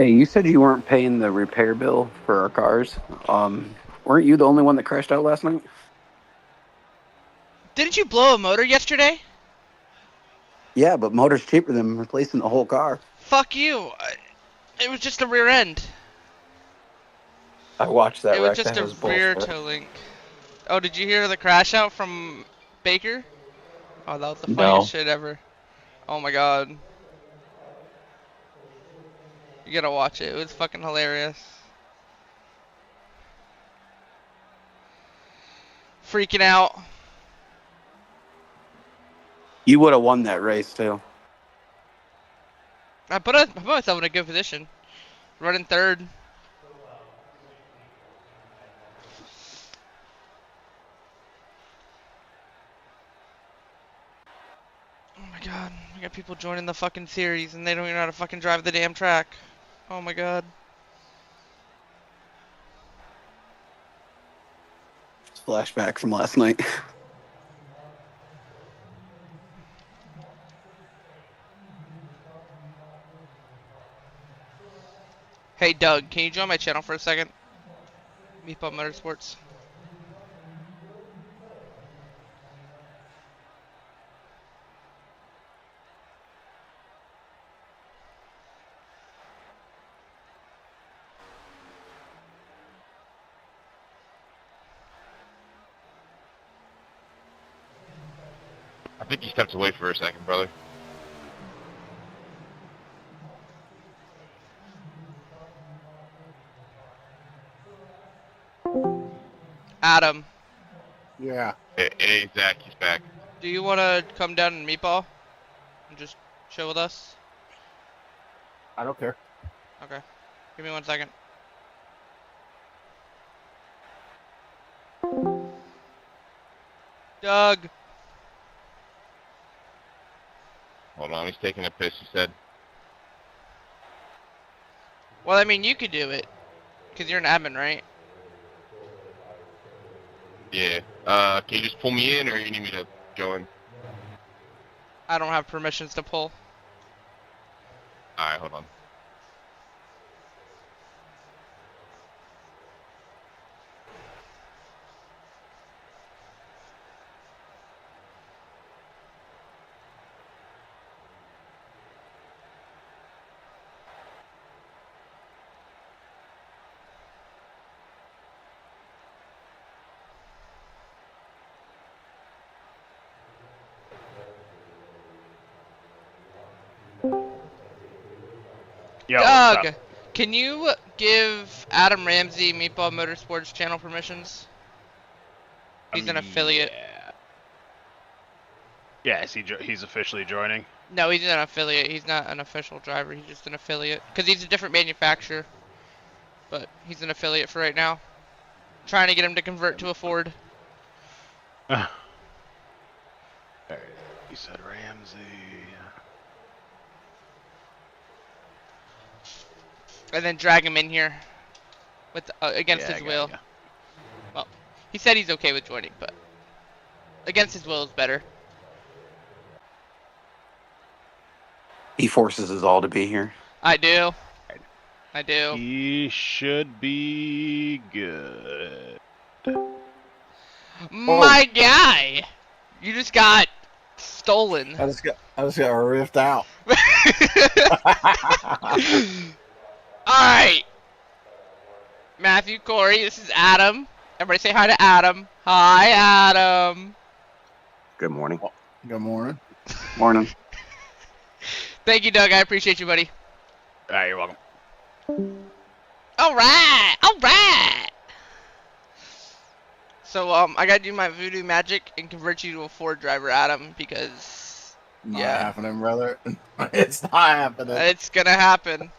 Hey, you said you weren't paying the repair bill for our cars. Weren't you the only one that crashed out last night? Didn't you blow a motor yesterday? Yeah, but motor's cheaper than replacing the whole car. Fuck you. It was just a rear end. I watched that It was wreck. just That a was rear bullshit. toe link. Oh, did you hear the crash out from Baker? Oh, that was the funniest No. shit ever. Oh my god. You gotta watch it. It was fucking hilarious. Freaking out. You would have won that race too. I put myself in a good position. Running third. Oh my god. We got people joining the fucking series and they don't even know how to fucking drive the damn track. Oh my god. Flashback from last night. Hey Doug, can you join my channel for a second? Meatball Motorsports. I think you stepped away for a second, brother. Adam, Yeah. Hey, Zach, he's back. do you want to come down and meatball and just chill with us? I don't care. Okay. Give me 1 second. Doug. Hold on, he's taking a piss, he said. Well, I mean, you could do it. Because you're an admin, right? Yeah. Can you just pull me in, or you need me to go in? I don't have permissions to pull. Alright, hold on. Yo, Doug, can you give Adam Ramsey Meatball Motorsports channel permissions? He's an affiliate. Yeah, he's officially joining. No, he's an affiliate. He's not an official driver. He's just an affiliate. Because he's a different manufacturer. But he's an affiliate for right now. Trying to get him to convert to a Ford. Alright, you said Ramsey. And then drag him in here. With against his will. Ya. Well, he said he's okay with joining, but against his will is better. He forces us all to be here. I do. I do. He should be good. My guy! You just got stolen. I just got ripped out. Alright. Matthew, Corey, this is Adam. Everybody say hi to Adam. Hi, Adam. Good morning. Good morning. Morning. Thank you, Doug. I appreciate you, buddy. Alright, you're welcome. Alright! Alright! So, I gotta do my voodoo magic and convert you to a Ford driver, Adam, because... Not Yeah. happening, brother. It's not happening. It's gonna happen.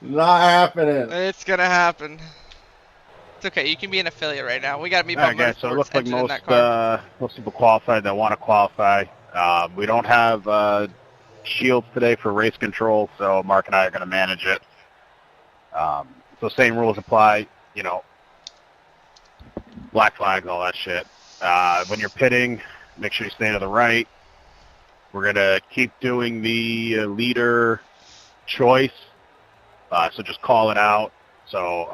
Not happening. It's gonna happen. It's okay, you can be an affiliate right now. We got Meatball Alright, guys, so it Motorsports looks like engine in that car. most people qualified that want to qualify. We don't have shields today for race control, so Mark and I are going to manage it. So same rules apply, you know, black flags, all that shit. When you're pitting, make sure you stay to the right. We're going to keep doing the leader choice. So just call it out. So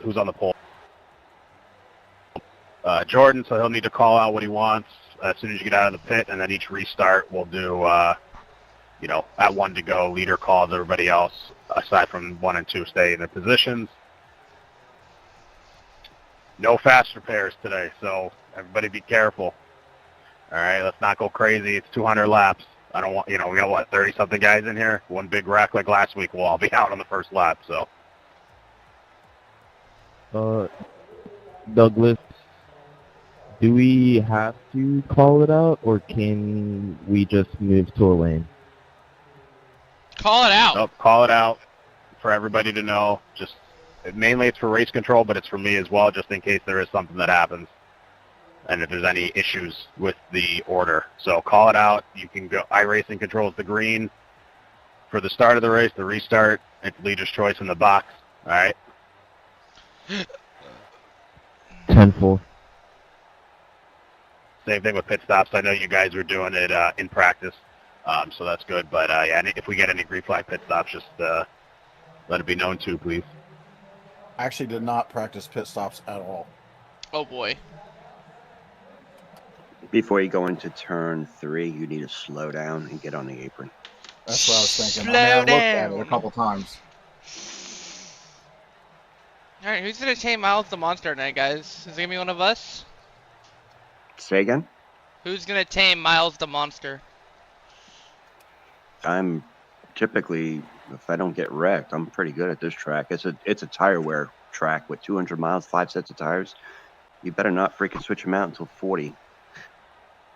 who's on the pole? Jordan, so he'll need to call out what he wants as soon as you get out of the pit, and then each restart we'll do, at 1 to go, leader calls, everybody else, aside from 1 and 2, stay in their positions. No fast repairs today, so everybody be careful. All right, let's not go crazy. It's 200 laps. I don't want, we got, 30-something guys in here? One big wreck like last week, we'll all be out on the first lap, so. Douglas, do we have to call it out, or can we just move to a lane? Call it out. Nope, call it out for everybody to know. Just mainly it's for race control, but it's for me as well, just in case there is something that happens. And if there's any issues with the order. So call it out. You can go, iRacing controls the green for the start of the race, the restart. It's leader's choice in the box. All right. 10-4. Same thing with pit stops. I know you guys were doing it in practice, so that's good. But yeah, if we get any green flag pit stops, just let it be known too, please. I actually did not practice pit stops at all. Oh boy. Before you go into turn 3, you need to slow down and get on the apron. That's what I was thinking. Slow I looked at down. it a couple times. Alright, who's gonna tame Miles the Monster tonight, guys? Is it gonna be one of us? Say again? Who's gonna tame Miles the Monster? I'm typically, if I don't get wrecked, I'm pretty good at this track. It's a tire wear track with 200 miles, 5 sets of tires. You better not freaking switch them out until 40.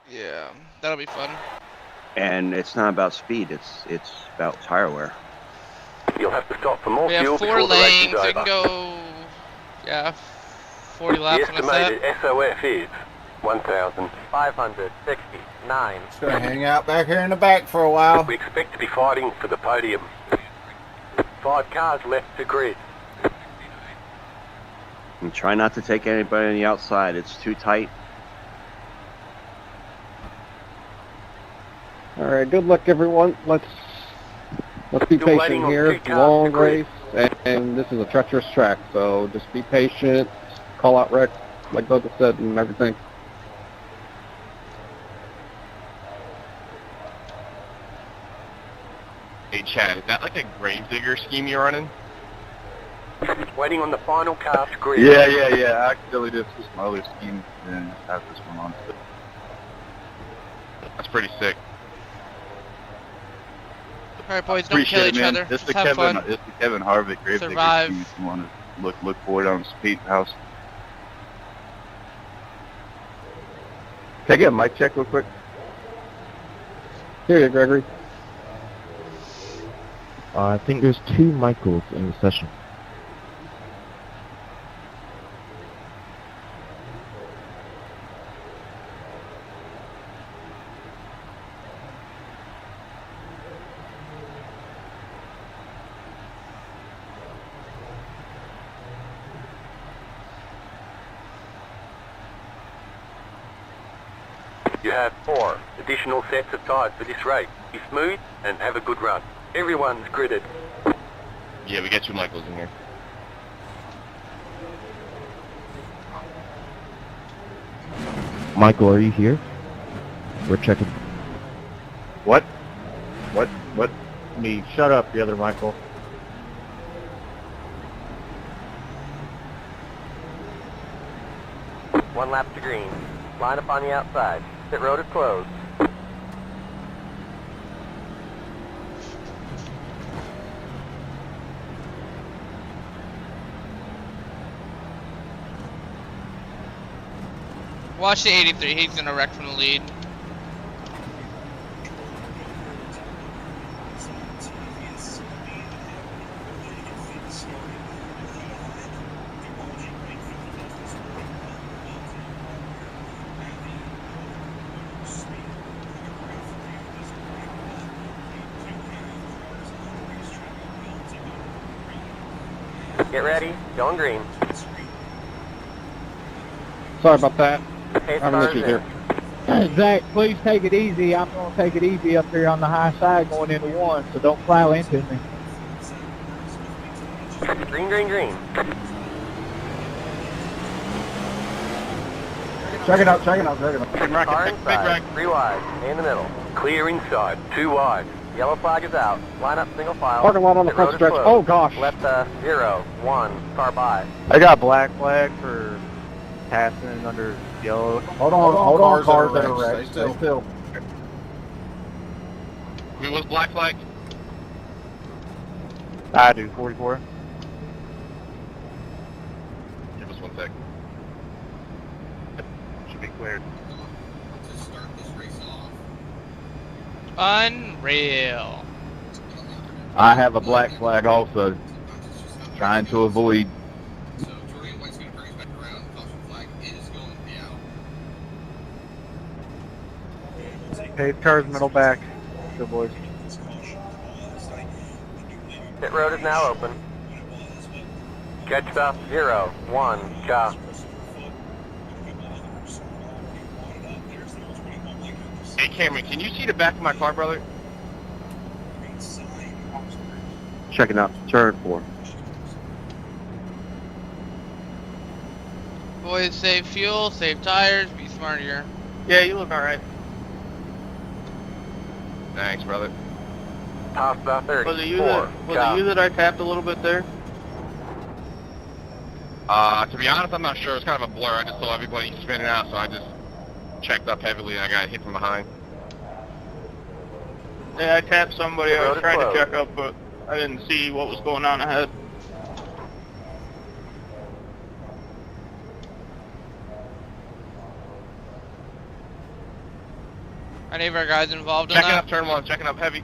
Yeah, that'll be fun. And it's not about speed, it's about tire wear. You'll have to stop for more We have fuel 4 before the race lanes, is we over. can go, 40 The laps on a set. estimated SOF is 1,569. Just gonna hang out back here in the back for a while. We expect to be fighting for the podium. 5 cars left to grid. And try not to take anybody on the outside, it's too tight. All right, good luck, everyone. Let's be Still waiting patient on here. 2 cars Long to grid. race, and this is a treacherous track, so just be patient. Call out wreck, like Douglas said, and everything. Hey, Chad, is that like a gravedigger scheme you're running? Waiting on the final car to grid. Yeah. I accidentally did switch my other scheme and have this one on. That's pretty sick. Alright, boys, don't kill each other. This Just is have fun. the Kevin Harvick Gravedigger Survive. scheme. If you want to look forward on Speed House. Can I get a mic check real quick? Here you go, Gregory. I think there's 2 Michaels in the session. You have 4 additional sets of tyres for this race. Be smooth and have a good run. Everyone's gridded. Yeah, we got 2 Michaels in here. Michael, are you here? We're checking. What? Me? Shut up, the other Michael. One lap to green. Line up on the outside. Pit road is closed. Watch the 83, he's gonna wreck from the lead. Get ready. Going green. Sorry about that. Pace I'm cars Ricky in. here. Zach, please take it easy. I'm going to take it easy up here on the high side going into 1, so don't plow into me. Green, green, green. Check it out, check it out, check it out. Big racket, Car big inside, rack. 3 wide, in the middle. Clear inside, 2 wide. Yellow flag is out. Line up single file. Parking lot on the Pit front road is stretch. closed. Oh gosh. Left 0, 1, car by. I got black flag for passing under yellow. Hold on, cars that are wrecked. Stay still. Who was black flag? I do, 44. Give us 1 sec. Should be cleared. Unreal. I have a black flag also. Trying to avoid. Hey, cars middle back. Good boys. Pit road is now open. Catch stop 0, 1, car. Hey Cameron, can you see the back of my car, brother? Checking out turn 4. Boys, save fuel, save tires, be smart here. Yeah, you look alright. Thanks, brother. Pass the 34, Was it you that I tapped a little bit there? To be honest, I'm not sure. It's kind of a blur. I just saw everybody spinning out, so I just checked up heavily and I got hit from behind. Yeah, I tapped somebody. The I road was is trying to closed. check up, but I didn't see what was going on ahead. Any of our guys involved in Checking that? up turn 1, checking up heavy.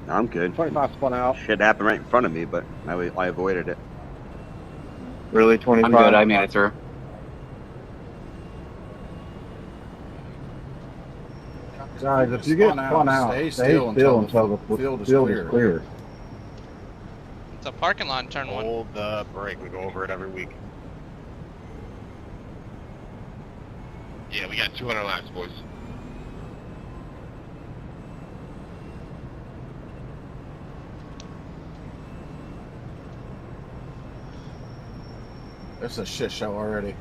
I'm good. 25 spun out. Shit happened right in front of me, but I avoided it. Really, 25? I'm good. I made it through. Guys, if you get spun out, stay still until the field is clear. It's a parking lot in turn 1. Hold the brake. We go over it every week. Yeah, we got 200 laps, boys. It's a shit show already.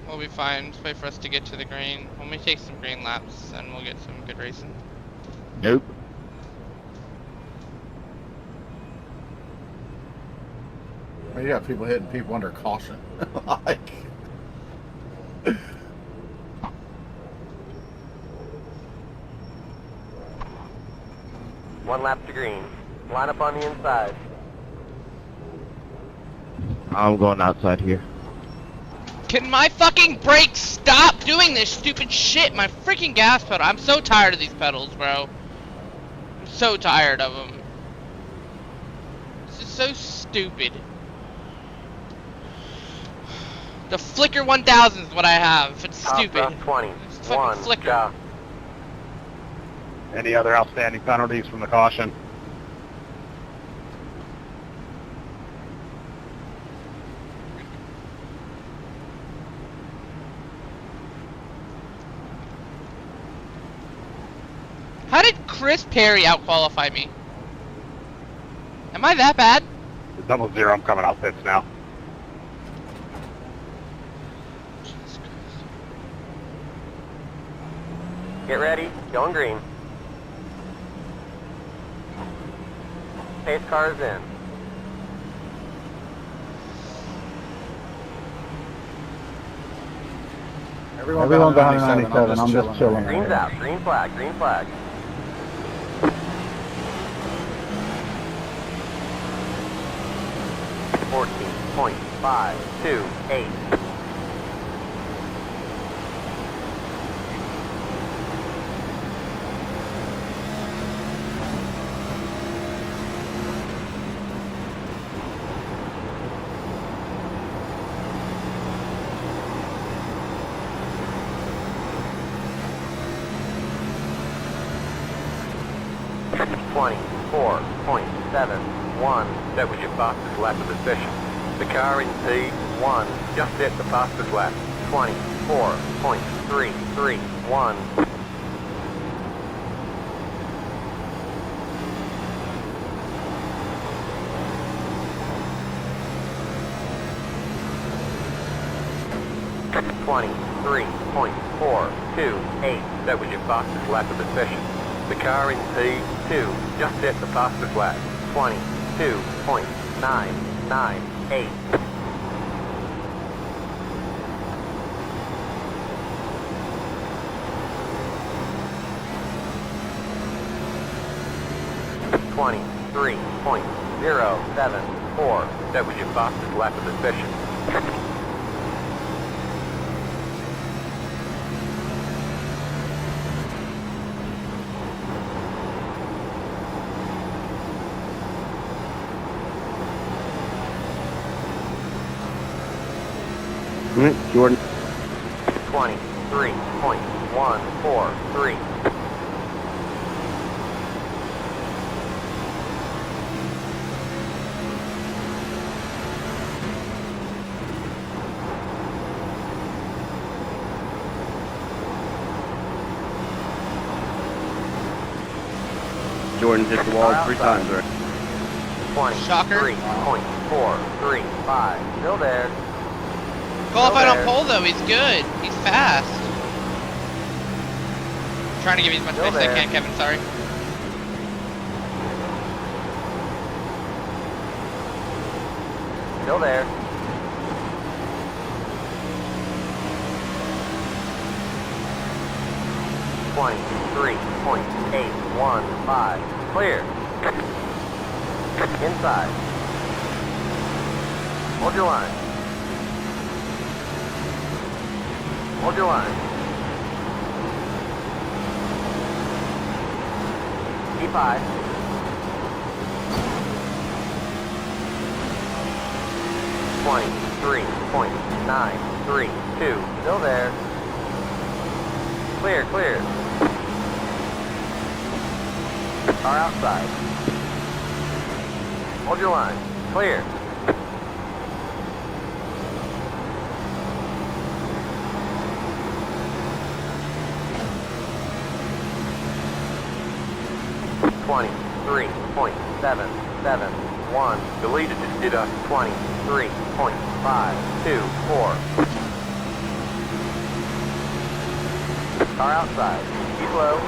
We'll be fine. Just wait for us to get to the green. When we take some green laps, then we'll get some good racing. Nope. I mean, you got people hitting people under caution. Like, One lap to green. Line up on the inside. I'm going outside here. Can my fucking brakes stop doing this stupid shit? My freaking gas pedal. I'm so tired of these pedals, bro. I'm so tired of them. This is so stupid. The Flicker 1000 is what I have. It's Top stupid. left 20, It's fucking 1, Flicker. car. Any other outstanding penalties from the caution? How did Chris Perry out-qualify me? Am I that bad? Double zero, I'm coming out pits now. Get ready, going green. Pace car is in. everyone behind 97, I'm just chilling. Green's out, green flag, green flag. .528. .74.71. That was your fastest lap of the session. The car in P1 just set the fastest lap. 24.331. 23.428. That was your fastest lap of the session. The car in P2 just set the fastest lap. 22.998. .074. That was your fastest lap of the session. Jordan. 23.143. Jordan hit the wall 3 times already. 23.435. Still there. Qualified on pole though, he's good. He's fast. I'm trying to give you as much space as I can, Kevin, sorry. Still there. .815. Clear. Inside. Hold your line. Hold your line. Keep high. .3.932. Still there. Clear, clear. Car outside. Hold your line. Clear. .771. The leader just did a 23.524. Car outside. Keep low.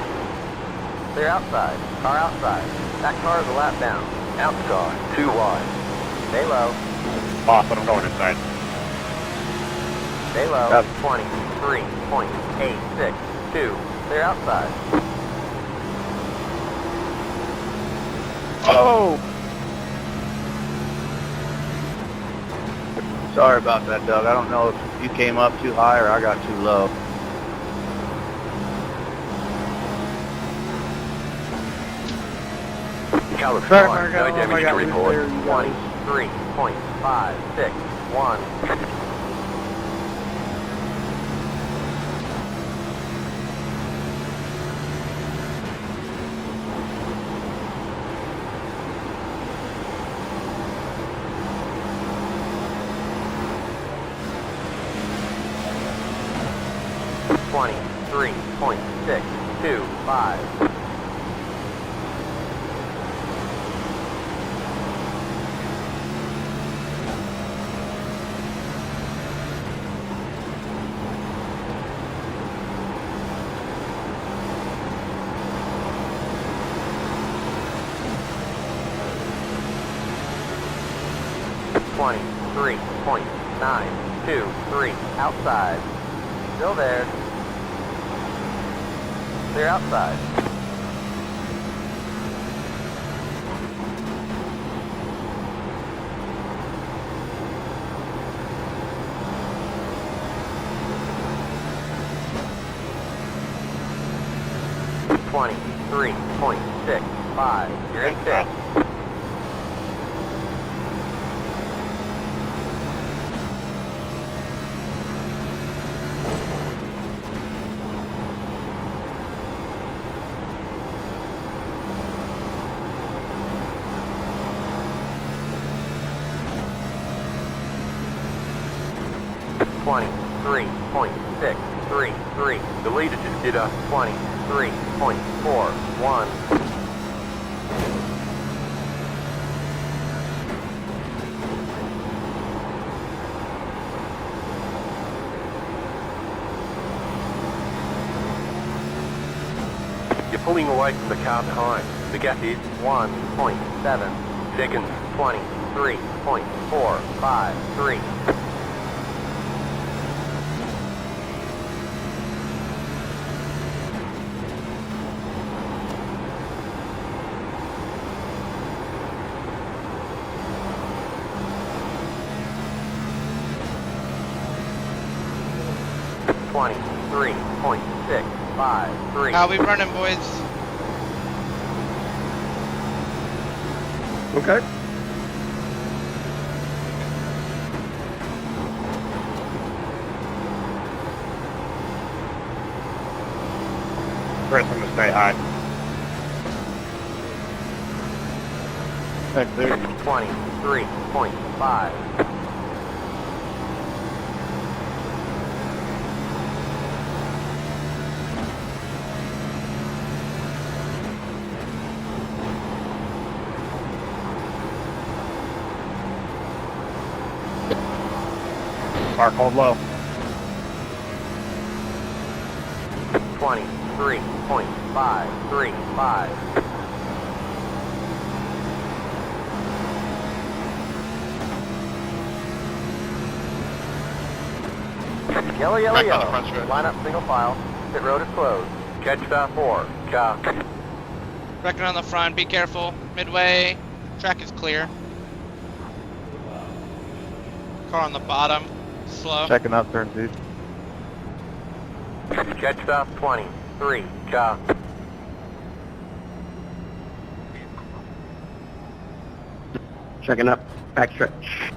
Clear outside. Car outside. That car is a lap down. Outside. Too wide. Stay low. Boss, I'm going inside. Stay low. 23.862. Clear outside. Oh! Sorry about that, Doug. I don't know if you came up too high or I got too low. California, no damage to report. 23.561. .625. .923 outside. Still there. Clear outside. .23.65. You're in fifth. .633. The leader just did a 23.41. pulling away from the car behind. The gap is 1.7 seconds. 23.453. How we running, boys? Okay. Chris, I'm gonna stay high. Thanks, dude. 23.5. Park, hold low. 23.535. Yellow, yellow, Back on the yellow. front stretch. Line up single file. Pit road is closed. Catch star 4. Car. Wrecking on the front, be careful. Midway, track is clear. Car on the bottom, slow. Checking out turn 2. Catch star 23. Car. Checking up. Backstretch.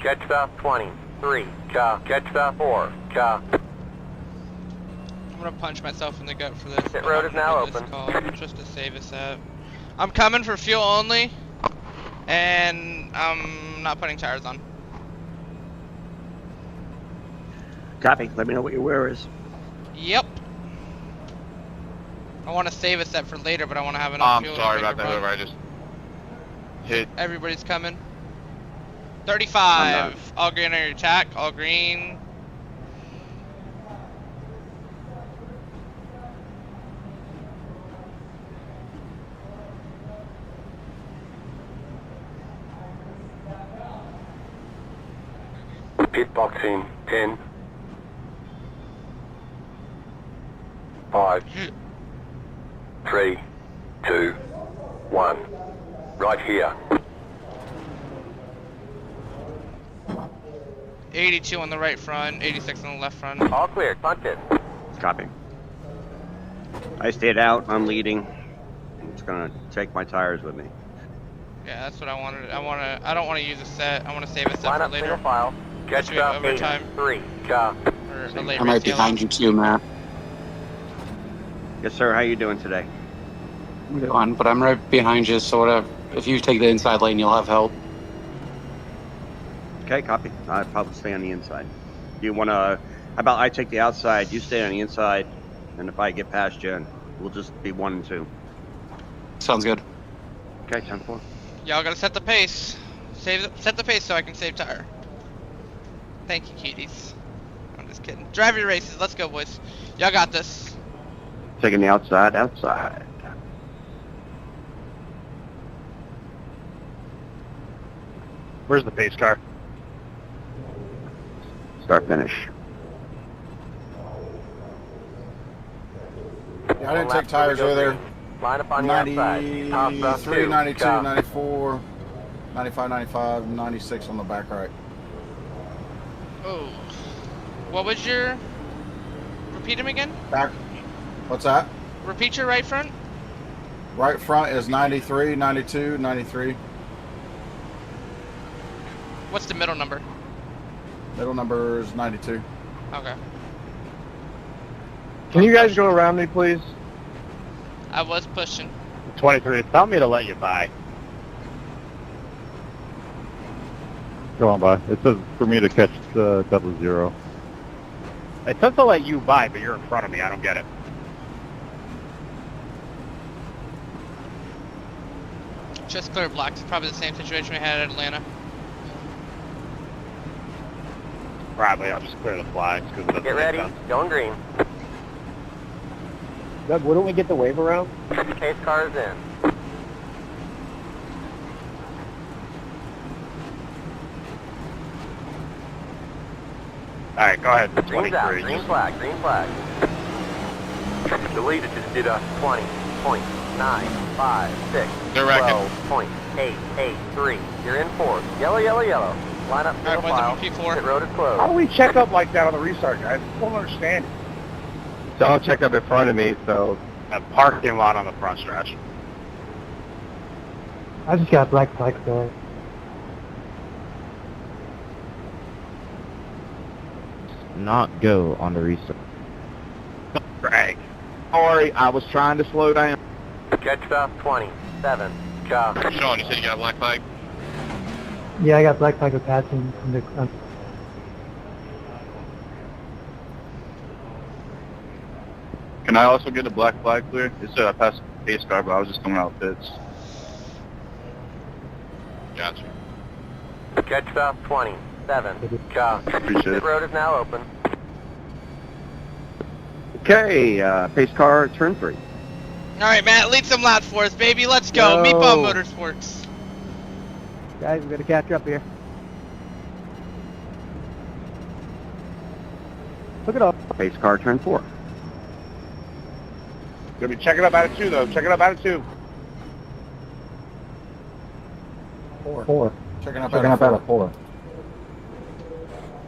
Catch star 23. Car. Catch star 4. Car. I'm gonna punch myself in the gut for this. Pit road is now This open. call, just to save us out. I'm coming for fuel only, and I'm not putting tires on. Copy. Let me know what your wear is. Yep. I want to save a set for later, but I want to have enough I'm fuel. sorry to make about that, a run. whoever I just hit. Everybody's coming. 35. All green on your attack. All green. Pit box in 10. 5. 3. 2. 1. Right here. 82 on the right front. 86 on the left front. All clear. Punch it. Copy. I stayed out. I'm leading. I'm just gonna take my tires with me. Yeah, that's what I wanted. I don't want to use a set. I want to save a set Line for up single later. file. Catch Should we have star overtime? 3. Car. Or a later I'm right race behind you too, Matt. Yes, sir. How you doing today? I'm doing, but I'm right behind you, so whatever. If you take the inside lane, you'll have help. Okay, copy. I'll probably stay on the inside. You wanna? How about I take the outside, you stay on the inside, and if I get past you, we'll just be 1 and 2. Sounds good. Okay, 10-4. Y'all gotta set the pace. Set the pace so I can save tire. Thank you, cuties. I'm just kidding. Drive your races. Let's go, boys. Y'all got this. Taking the outside, outside. Where's the pace car? Start finish. Yeah, I didn't take tires either. Line up on the outside. Top star 93, 2. 92, Car. 94, 95, 95, 96 on the back right. Oh. What was your... Repeat him again? Back. What's that? Repeat your right front? Right front is 93, 92, 93. What's the middle number? Middle number is 92. Okay. Can you guys go around me, please? I was pushing. 23. Tell me to let you by. Go on by. It says for me to catch the 00. It says to let you by, but you're in front of me. I don't get it. Just clear blocks. Probably the same situation we had at Atlanta. Probably. I'll just clear the flags because it doesn't Get make ready. sense. Going green. Doug, wouldn't we get the wave around? Pace car is in. All right, go ahead. Green's out. 23. Green flag. Green flag. The leader just did a 20.956. They're wrecking. 12.883. You're in fourth. Yellow, yellow, yellow. Line up, Alright, middle boys, file. I'm in P4. Pit road is How closed. do we check up like that on the restart, guys? I don't understand. So I'll check up in front of me, so... A parking lot on the front stretch. I just got black flag going. Not go on the restart. Greg. Sorry, I was trying to slow down. Catch stop 27. Cha. Sean, you said you got a black flag? Yeah, I got black flag with passing from the... Can I also get a black flag clear? It said I passed the pace car, but I was just coming out of pits. Gotcha. Catch stop 27. Cha. Appreciate Pit it. road is now open. Okay, pace car, turn 3. Alright, Matt, lead some laps for us, baby. Let's go. Yo. Meatball Motorsports. Guys, we gotta catch up here. Look it up. Pace car, turn 4. Gonna be checking up out of 2, though. Checking up out of 2. 4. Checking up out of 4.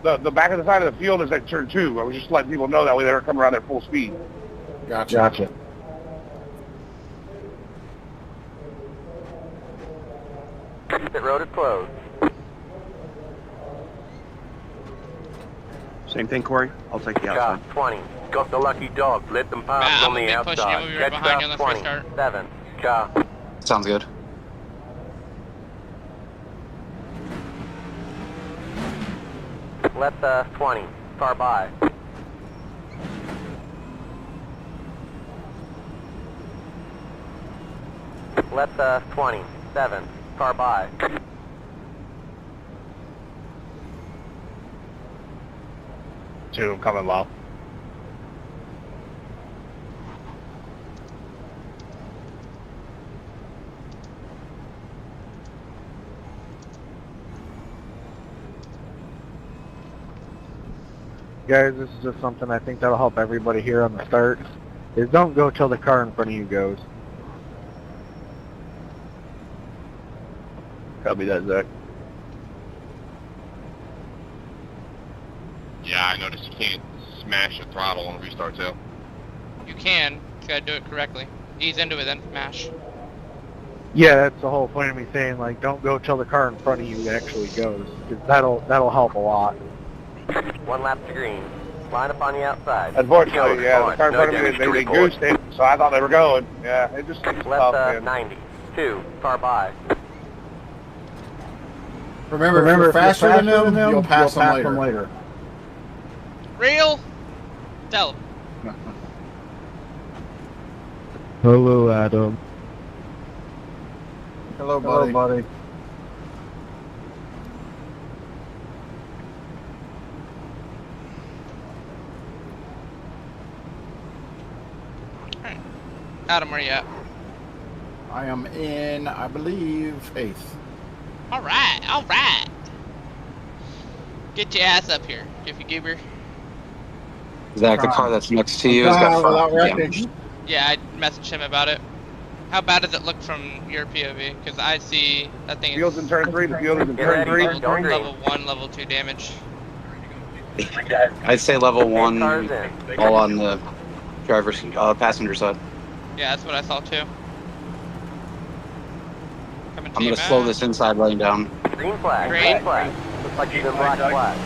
The back of the side of the field is at turn 2. I was just letting people know that way they were coming around their full speed. Gotcha. Pit road is closed. Same thing, Corey. I'll take the Cha. outside. 20. Got the lucky dog. Let them pass Matt, on I'm the gonna be pushing you. outside. We'll be right Catch behind you on stop the first start. 27. Cha. Sounds good. Left 20. Car by. Left 27. Car by. Two, coming low. Guys, this is just something I think that'll help everybody here on the start. Is don't go till the car in front of you goes. Copy that, Zach. Yeah, I noticed you can't smash the throttle on restart too. You can. You gotta do it correctly. Ease into it, then smash. Yeah, that's the whole point of me saying, like, don't go till the car in front of you actually goes. 'Cause that'll help a lot. 1 lap to green. Line up on the outside. Unfortunately, yeah, the car in No front of me, damage to they report. goosed it, so I thought they were going. Yeah, it's tough, Left man. 90. 2. Car by. Remember, if you're faster than them, you'll pass them later. Real? Tell him. Hello, Adam. Hello, buddy. Adam, where you at? I am in, I believe, 8th. Alright, alright. Get your ass up here, Jiffy Goober. Zach, the car that's next to you has got without front wrecking. damage. Yeah, I messaged him about it. How bad does it look from your POV? Because I see, I think Field's in turn 3, the field is in Get turn ready, 3. guys, don't green. level 1, level 2 damage. I'd say level 1, Cars in. all on the driver's, passenger side. Yeah, that's what I saw too. Coming to I'm you, gonna slow Matt. this inside lane down. Green flag. Green. Green flag. Looks like she's in black flag.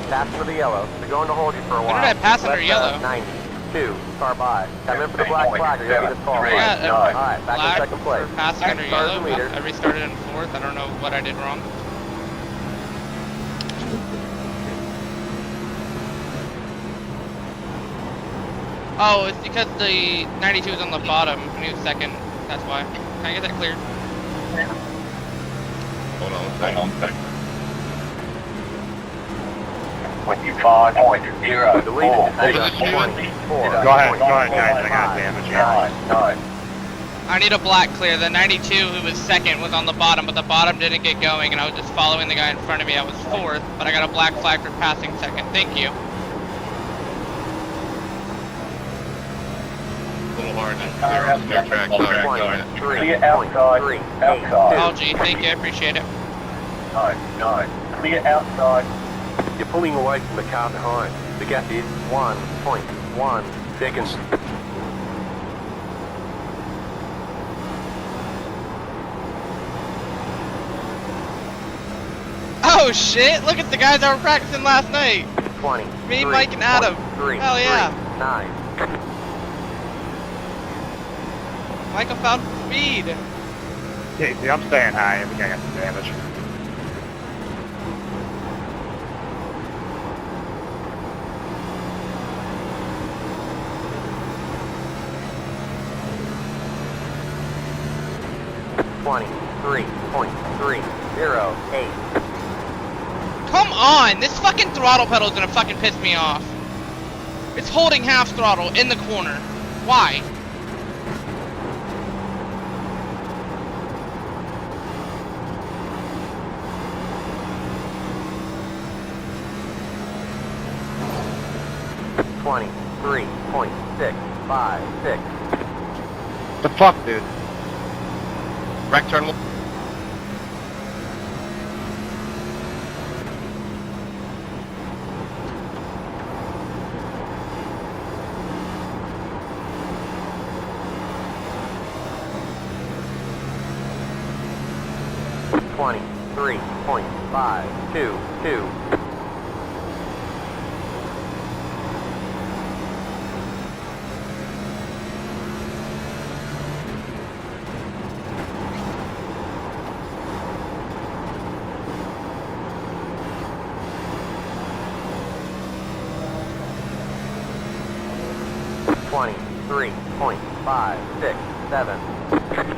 Pass for the yellow. They're going to hold you for a while. When did I pass under Left, yellow? 90. 2. Car by. Come in for the black flag or you'll be disqualified. Yeah, Alright, back in black second place. for passing under Stars yellow, and but leaders. I restarted in 4th. I don't know what I did wrong. Oh, it's because the 92 was on the bottom and he was 2nd. That's why. Can I get that cleared? Hold on a second. 25.0. Deleted to Over data this new one? 24. Go ahead, guys. I got damage. Yeah. I need a black clear. The 92 who was second was on the bottom, but the bottom didn't get going, and I was just following the guy in front of me. I was fourth, but I got a black flag for passing second. Thank you. A little hard to clear on the new track. Sorry. Go ahead. 23.382. Oh, gee, thank you. I appreciate it. Clear outside. You're pulling away from the car behind. The gap is 1.1 seconds. Oh, shit. Look at the guys that were practicing last night. 20. Me, Mike, and Adam. Hell yeah. 9. Michael found speed. Casey, I'm staying high. I think I got some damage. Come on! This fucking throttle pedal is gonna fucking piss me off. It's holding half throttle in the corner. Why? The fuck, dude? Right turn.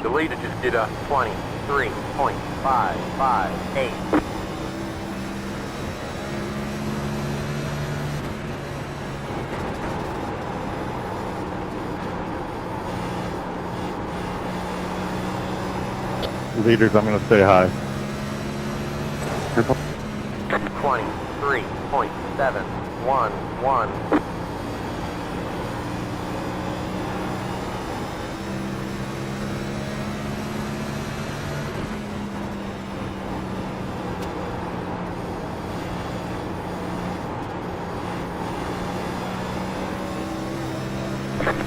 The leader just did a 23.558. Leaders, I'm going to stay high. 23.711.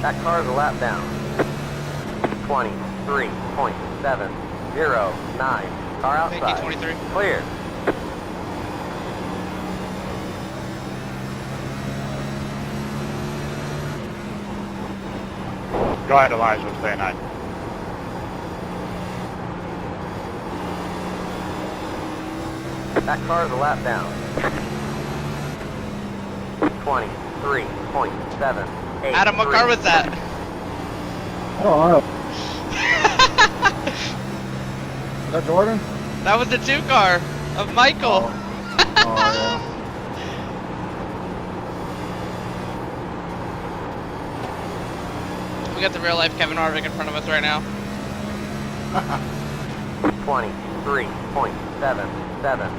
That car is a lap down. 23.709. Car outside. Thank you, 23. Clear. Go ahead, Elijah. I'm staying high. That car is a lap down. 23.7. Adam, what car was that? Oh, is that Jordan? That was the 2 car of Michael. Oh, yeah. We got the real life Kevin Harvick in front of us right now. 23.77.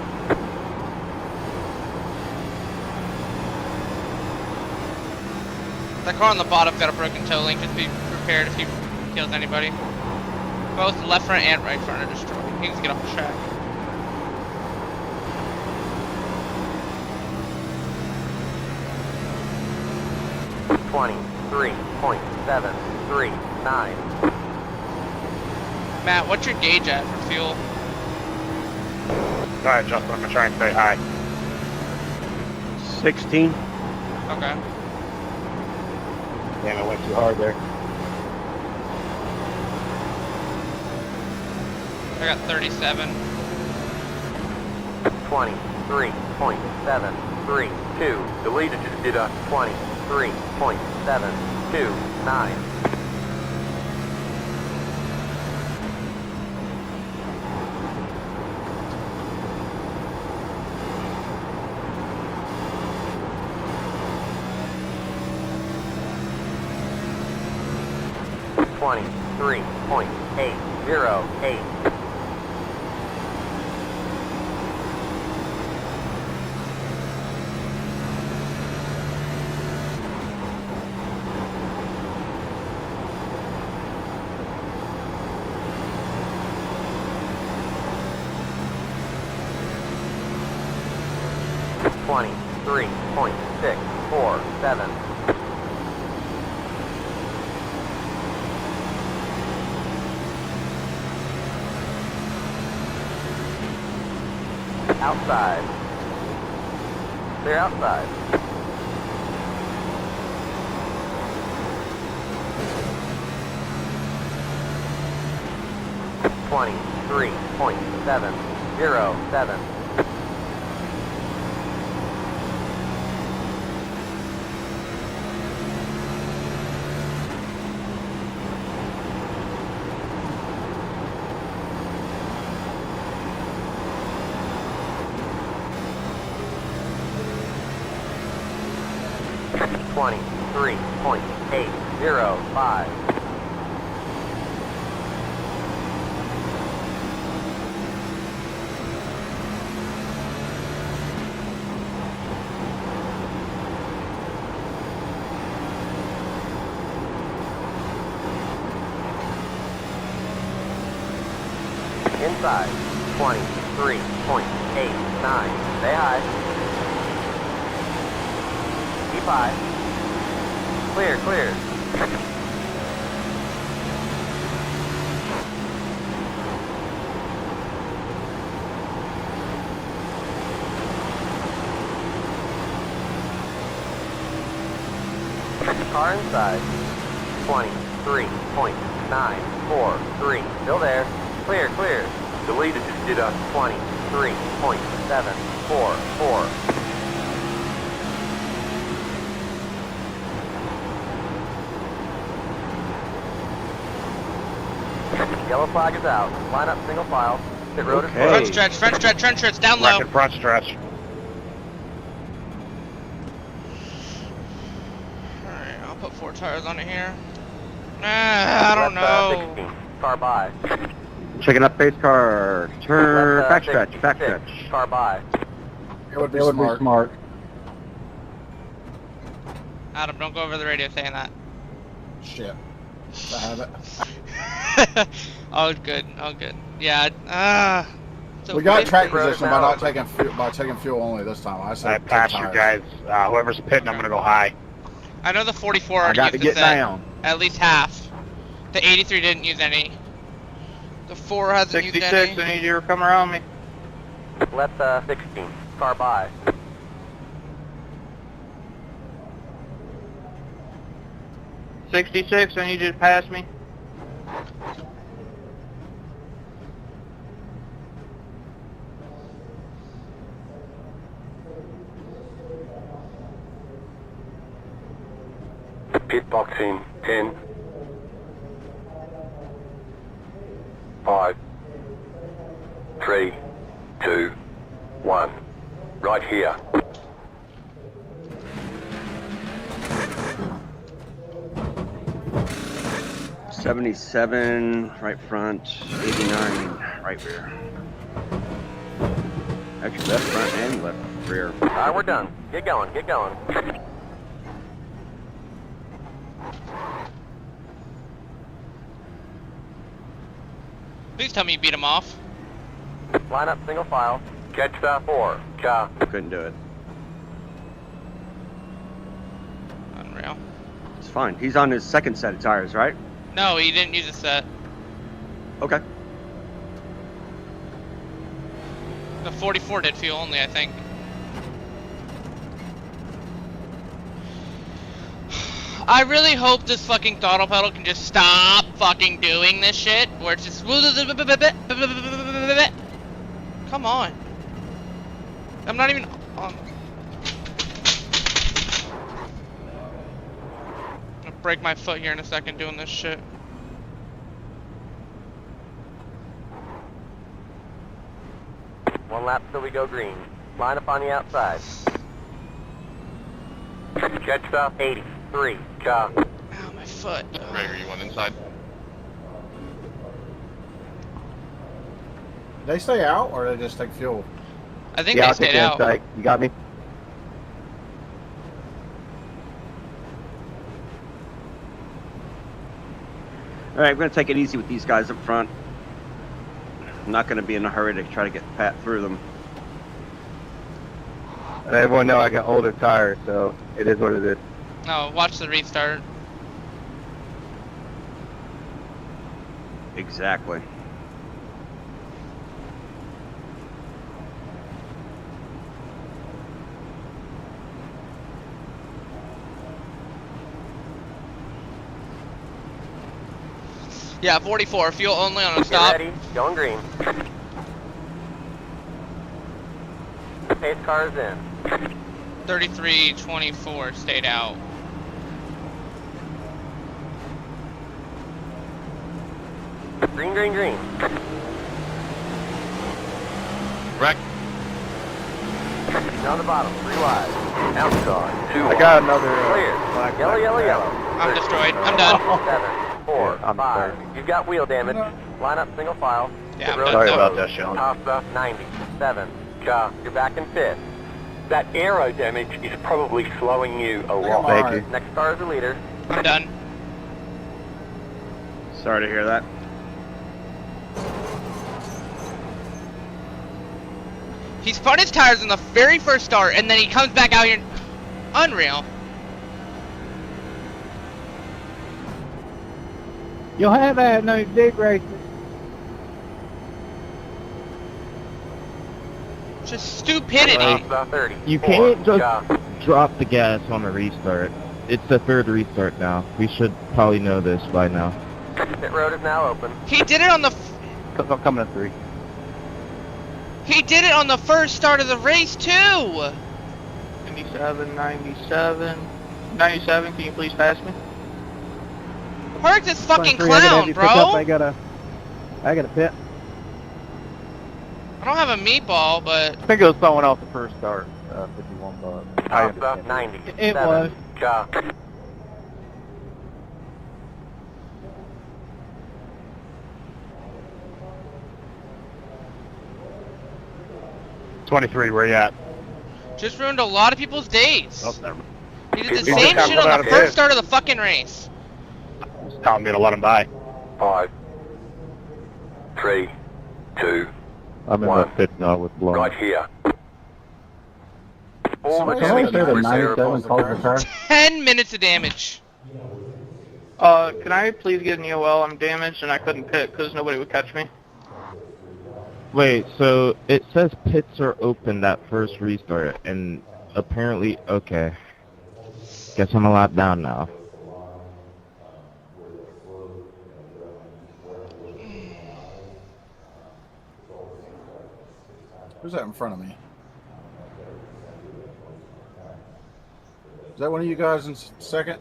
That car on the bottom's got a broken toe link. Just be prepared if he kills anybody. Both the left front and right front are destroyed. He needs to get off the track. .739. Matt, what's your gauge at for fuel? Go ahead, Justin. I'm going to try and stay high. 16. Okay. Damn, I went too hard there. I got 37. 23.732. The leader just did a 23.729. 23.808. $23.647. Outside. Clear outside. $23.707. $23.805. Inside, 23.89. Stay high. Keep high. Clear, clear. Car inside, 23.943. Still there. Clear, clear. Deleted, just did a 23.744. Yellow flag is out. Line up single file. Pit road is Front stretch, down low. Record front stretch. Alright, I'll put 4 tires on it here. I don't know. 16. Car by. Checking up base car. Turn. Left, Backstretch. 56. Backstretch. Car by. It would be smart. Adam, don't go over the radio saying that. Shit. I have it. All good, all good. Yeah, so We got track road position by not taking fuel, by taking fuel only this time. I I said passed you guys. Whoever's pitting, I'm gonna go high. I know the 44 I already got used to the get set. down. At least half. The 83 didn't use any. The 4 hasn't used any. 66, I need you to come around me. Left 16. Car by. '66, I need you to pass me. Pit boxing 10. 5. 3. 2. 1. Right here. '77 right front, '89 right rear. Actually, left front and left rear. Alright, we're done. Get going, get going. Please tell me you beat him off. Line up single file. Catch the 4. Car. Couldn't do it. Unreal. It's fine. He's on his second set of tires, right? No, he didn't use a set. Okay. The 44 did fuel only, I think. I really hope this fucking throttle pedal can just stop fucking doing this shit, where it's just... Come on. I'm not even on... I'm gonna break my foot here in a second doing this shit. One lap till we go green. Line up on the outside. Catch the 83. Car. Ow, my foot. Gregor, you want inside? They stay out or they just take fuel? I think Yeah, they I'll take stayed you out. inside. You got me? All right, we're gonna take it easy with these guys up front. I'm not gonna be in a hurry to try to get Pat through them. And everyone know I got older tires, so it is what it is. No, watch the restart. Exactly. Yeah, 44. Fuel only on a Get stop. ready. Going green. Pace cars in. 3324 stayed out. Green, green, green. Wreck. Down the bottom, 3 wide. Outside, 2 wide. I got another Clear. black Yellow, flag. yellow, yellow. I'm destroyed. I'm done. 7, 4, Yeah, I'm 5. sorry. You've got wheel damage. Line up single file. Yeah, Pit I'm road done. Sorry No. about that, Sean. Costa 90. 7. You're back in 5th. That aero damage is probably slowing you a lot. Thank you. Next car is the leader. I'm done. Sorry to hear that. He spun his tires in the very first start, and then he comes back out here. Unreal. You have had no dig races. Just stupidity. Costa 30. You 4. can't just Ja. drop the gas on a restart. It's the third restart now. We should probably know this by now. Pit road is now open. He did it on the. I'm coming at 3. He did it on the first start of the race too. 97, 97, 97. Can you please pass me? Hurts this fucking 23, I got a clown, heavy bro. pickup, I got a pit. I don't have a meatball, but I think it was someone else the first start. 51, but I Costa understand. 90. It 7. was. Ja. 23, where you at? just ruined a lot of people's days. Oh, never. He did the He's same just shit coming on out the of first pit. start of the fucking race. Just telling me to let him by. 5, 3, 2, I'm in One. the pit now with blown. right here. All Somebody mechanics say the are 97 calls the car. 10 minutes of damage. Can I please get an EOL? I'm damaged and I couldn't pit because nobody would catch me. Wait, so it says pits are open that first restart, and apparently, okay. Guess I'm a lot down now. Who's that in front of me? Is that one of you guys in second?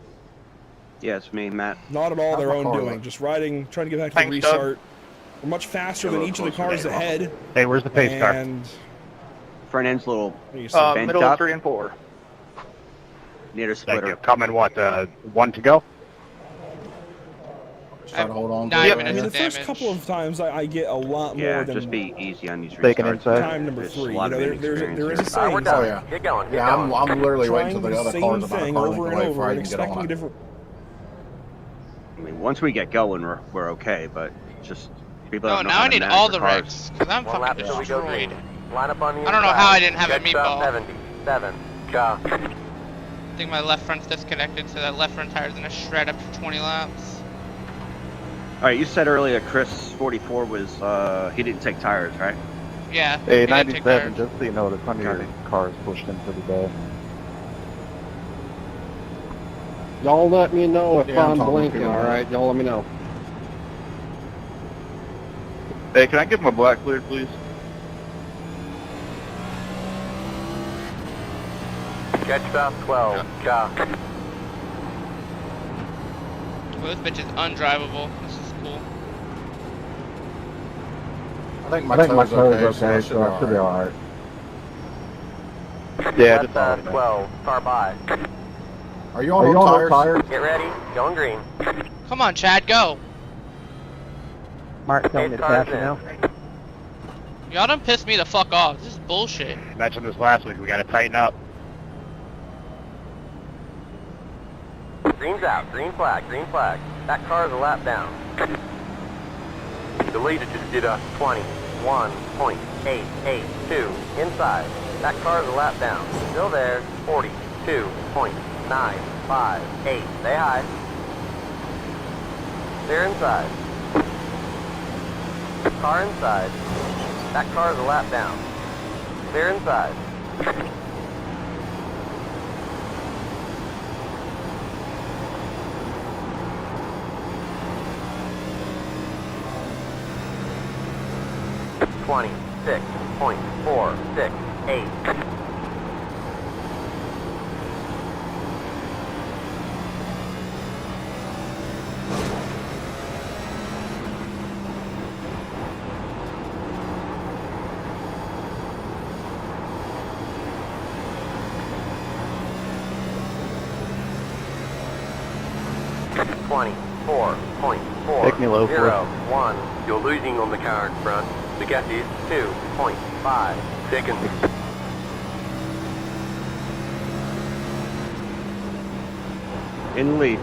Yeah, it's me, Matt. Not at all How's their my own car doing. look? Just riding, trying to get back to Thanks, the Doug. restart. We're much faster A than little each of the closer cars there, ahead. Hey, where's the pace car? And Front end's a little bent Middle up. of 3 and 4. near the Thank you. splitter. Coming, what, 1 to go? Just try to hold on to 9 it. I minutes mean, the of first damage. couple of times I get a lot Yeah, more than just be easy on these Taking restarts. inside. time number There's 3. a You lot know, of there is inexperience a here. saying. We're done. Oh, yeah. Get going. Get Yeah, going. I'm literally waiting Trying till the other same car's about a thing car over length and away over before I and can get expecting on a it. different. I mean, once we get going, we're okay, but just people Oh, don't know now how I to need manage all their the cars. wrecks, because I'm One lap fucking till we go destroyed. green. Line up on the I don't know inside. how I didn't have a Jet stop meatball. 70. 7. Ja. I think my left front's disconnected, so that left front tire's gonna shred after 20 laps. All right, you said earlier Chris 44 was he didn't take tires, right? Yeah. Hey, he didn't take 97, tires. just so you know, the front of your Copy. car is pushed in pretty bad. Y'all let me know if Yeah, I'm I'm talking blinking, to you. alright? Y'all let me know. Hey, can I get my black cleared, please? Jet stop 12. Ja. Well, this bitch is undrivable. This is cool. I think my toe's okay, so I should be alright. Yeah, Left side 12. Car by. Are you on all tires? Get ready. Going green. Come on, Chad, go. Mark, tell me Pace to cars pass you in. now. Y'all done pissed me the fuck off. This is bullshit. Mentioned this last week. We got to tighten up. Green's out. Green flag. Green flag. That car is a lap down. The leader just did a 21.882 inside. That car is a lap down. Still there. 42.958. Stay high. They're inside. Car inside. That car is a lap down. They're inside. $26.468. Take me low, Ford. 24.401. You're losing on the car in front. The gap is 2.5 seconds. In the lead.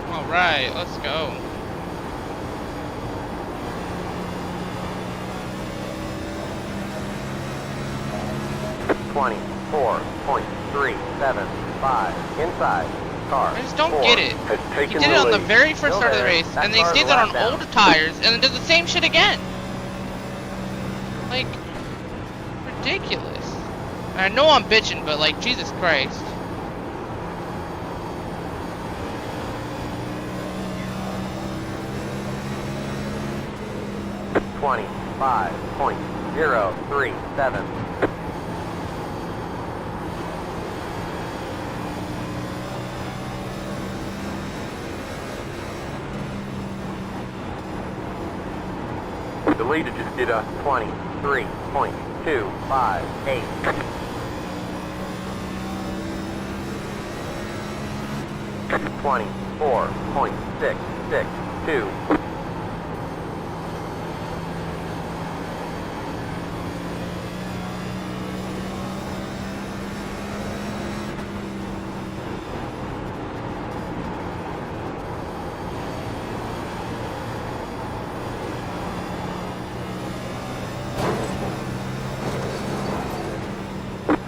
Alright, let's go. $24.375 inside. Car. I just don't get it. He did it on the very first start of the race, and then he stays out on older tires, and then does the same shit again. Like, ridiculous. I know I'm bitching, but like, Jesus Christ. $25.037. The leader just did a 23.258. $24.662.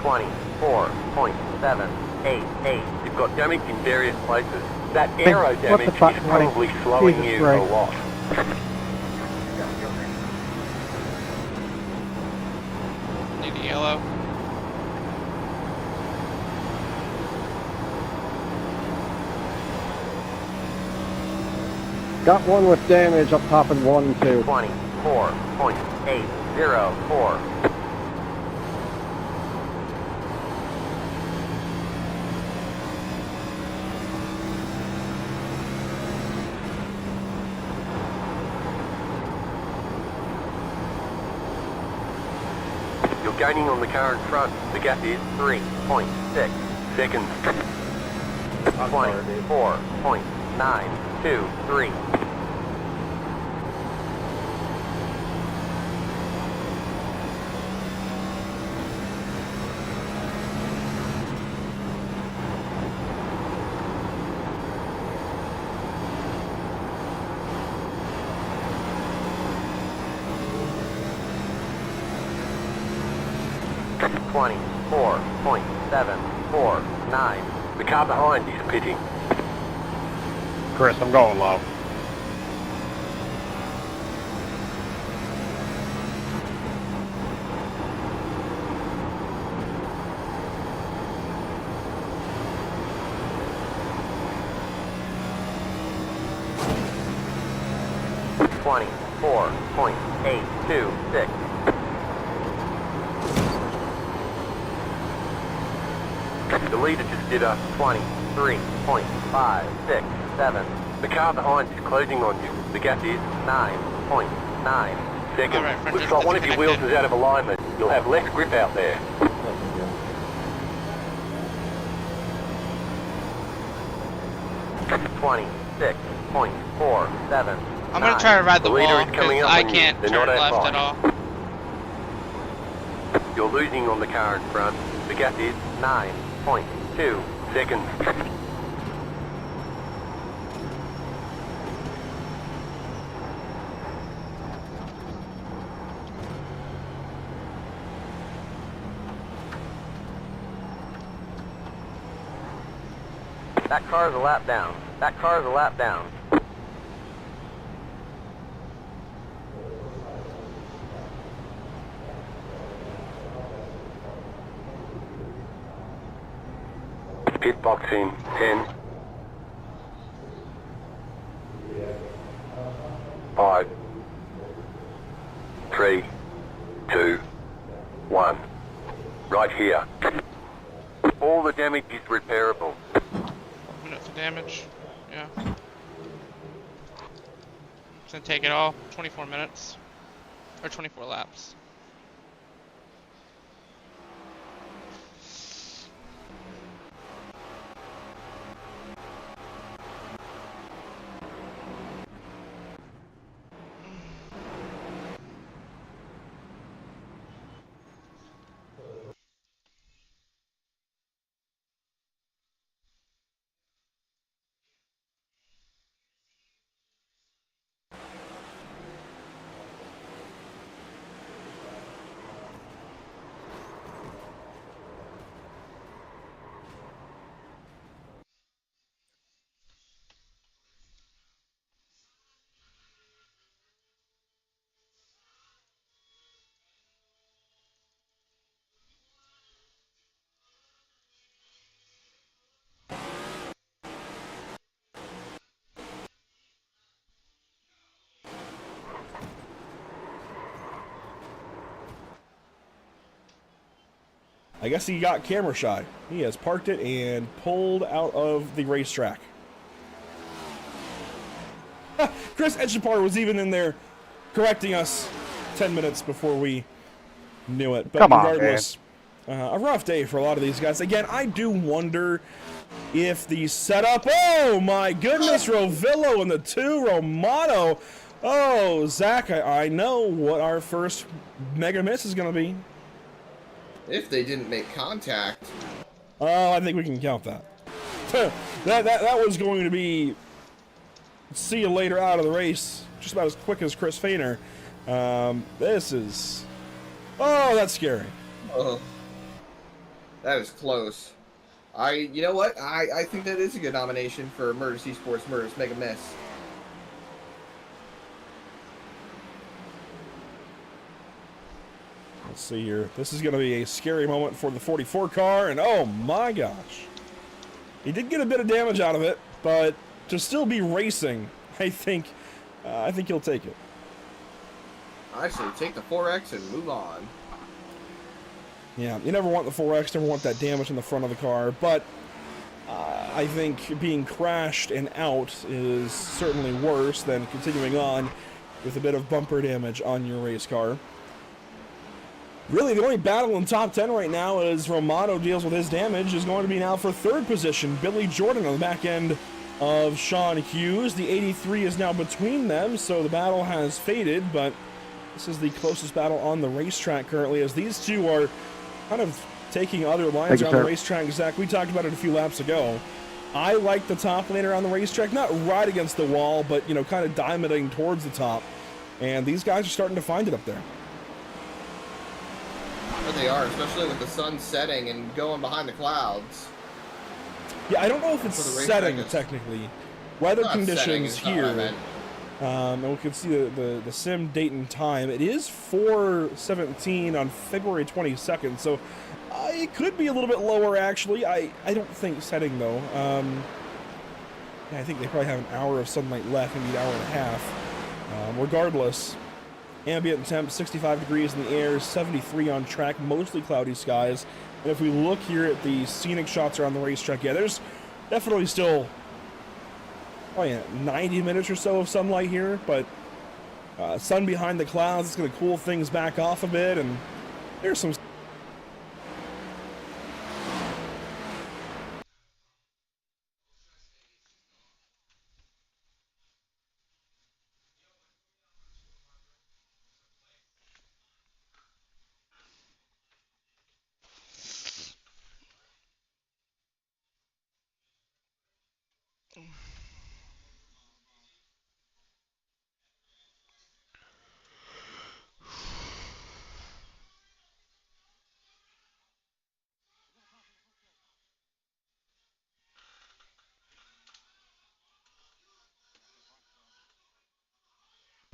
$24.788. You've got damage in various places. That aero damage is probably slowing you a lot. Need a yellow. Got one with damage up top in 1 and 2. 24.804. You're gaining on the car in front. The gap is 3.6 seconds. 24.923. $24.749. The car behind is pitting. Chris, I'm going low. $24.826. The leader just did a 23.567. The car behind is closing on you. The gap is 9.9 seconds. Right, Looks like one of your wheels is out of alignment. You'll have less grip out there. $26.47. I'm gonna try to ride the wall, leader is coming because up I on you. can't They're turn not left far. at all. You're losing on the car in front. The gap is 9.2 seconds. That car is a lap down. That car is a lap down. Pit box in 10, 5, 3, 2, 1. Right here. All the damage is repairable. Minute for damage. Yeah. It's gonna take it all. 24 minutes. Or 24 laps. I guess he got camera shy. He has parked it and pulled out of the racetrack. Chris Etchapar was even in there correcting us 10 minutes before we knew it. But Come on, regardless, a rough day for a lot of these guys. Again, I do wonder if the setup... Oh, my goodness, Rovillo and the 2, Romano. Oh, Zach, I know what our first mega miss is going to be. If they didn't make contact. Oh, I think we can count that. that was going to be see you later out of the race, just about as quick as Chris Fainer. This is... Oh, that's scary. Oh, that was close. You know what? I think that is a good nomination for Murders Esports Murders Mega Miss. Let's see here. This is going to be a scary moment for the 44 car, and oh my gosh. He did get a bit of damage out of it, but to still be racing, I think he'll take it. Actually, take the 4X and move on. Yeah, you never want the 4X, never want that damage in the front of the car, but I think being crashed and out is certainly worse than continuing on with a bit of bumper damage on your race car. Really, the only battle in top 10 right now as Romano deals with his damage is going to be now for third position. Billy Jordan on the back end of Sean Hughes. The 83 is now between them, so the battle has faded, but this is the closest battle on the racetrack currently as these two are kind of taking other lines around the racetrack. Zach, we talked about it a few laps ago. I like the top lane around the racetrack, not right against the wall, but, you know, kind of diamonding towards the top. And these guys are starting to find it up there. But they are, especially with the sun setting and going behind the clouds. Yeah, I don't know if it's setting technically. Weather conditions here. And we can see the sim date and time. It is 4:17 on February 22nd, so it could be a little bit lower actually. I don't think setting though. Yeah, I think they probably have an hour of sunlight left, maybe an hour and a half. Regardless, ambient temp 65 degrees in the air, 73 on track, mostly cloudy skies. And if we look here at the scenic shots around the racetrack, yeah, there's definitely still 90 minutes or so of sunlight here, but sun behind the clouds, it's going to cool things back off a bit, and there's some...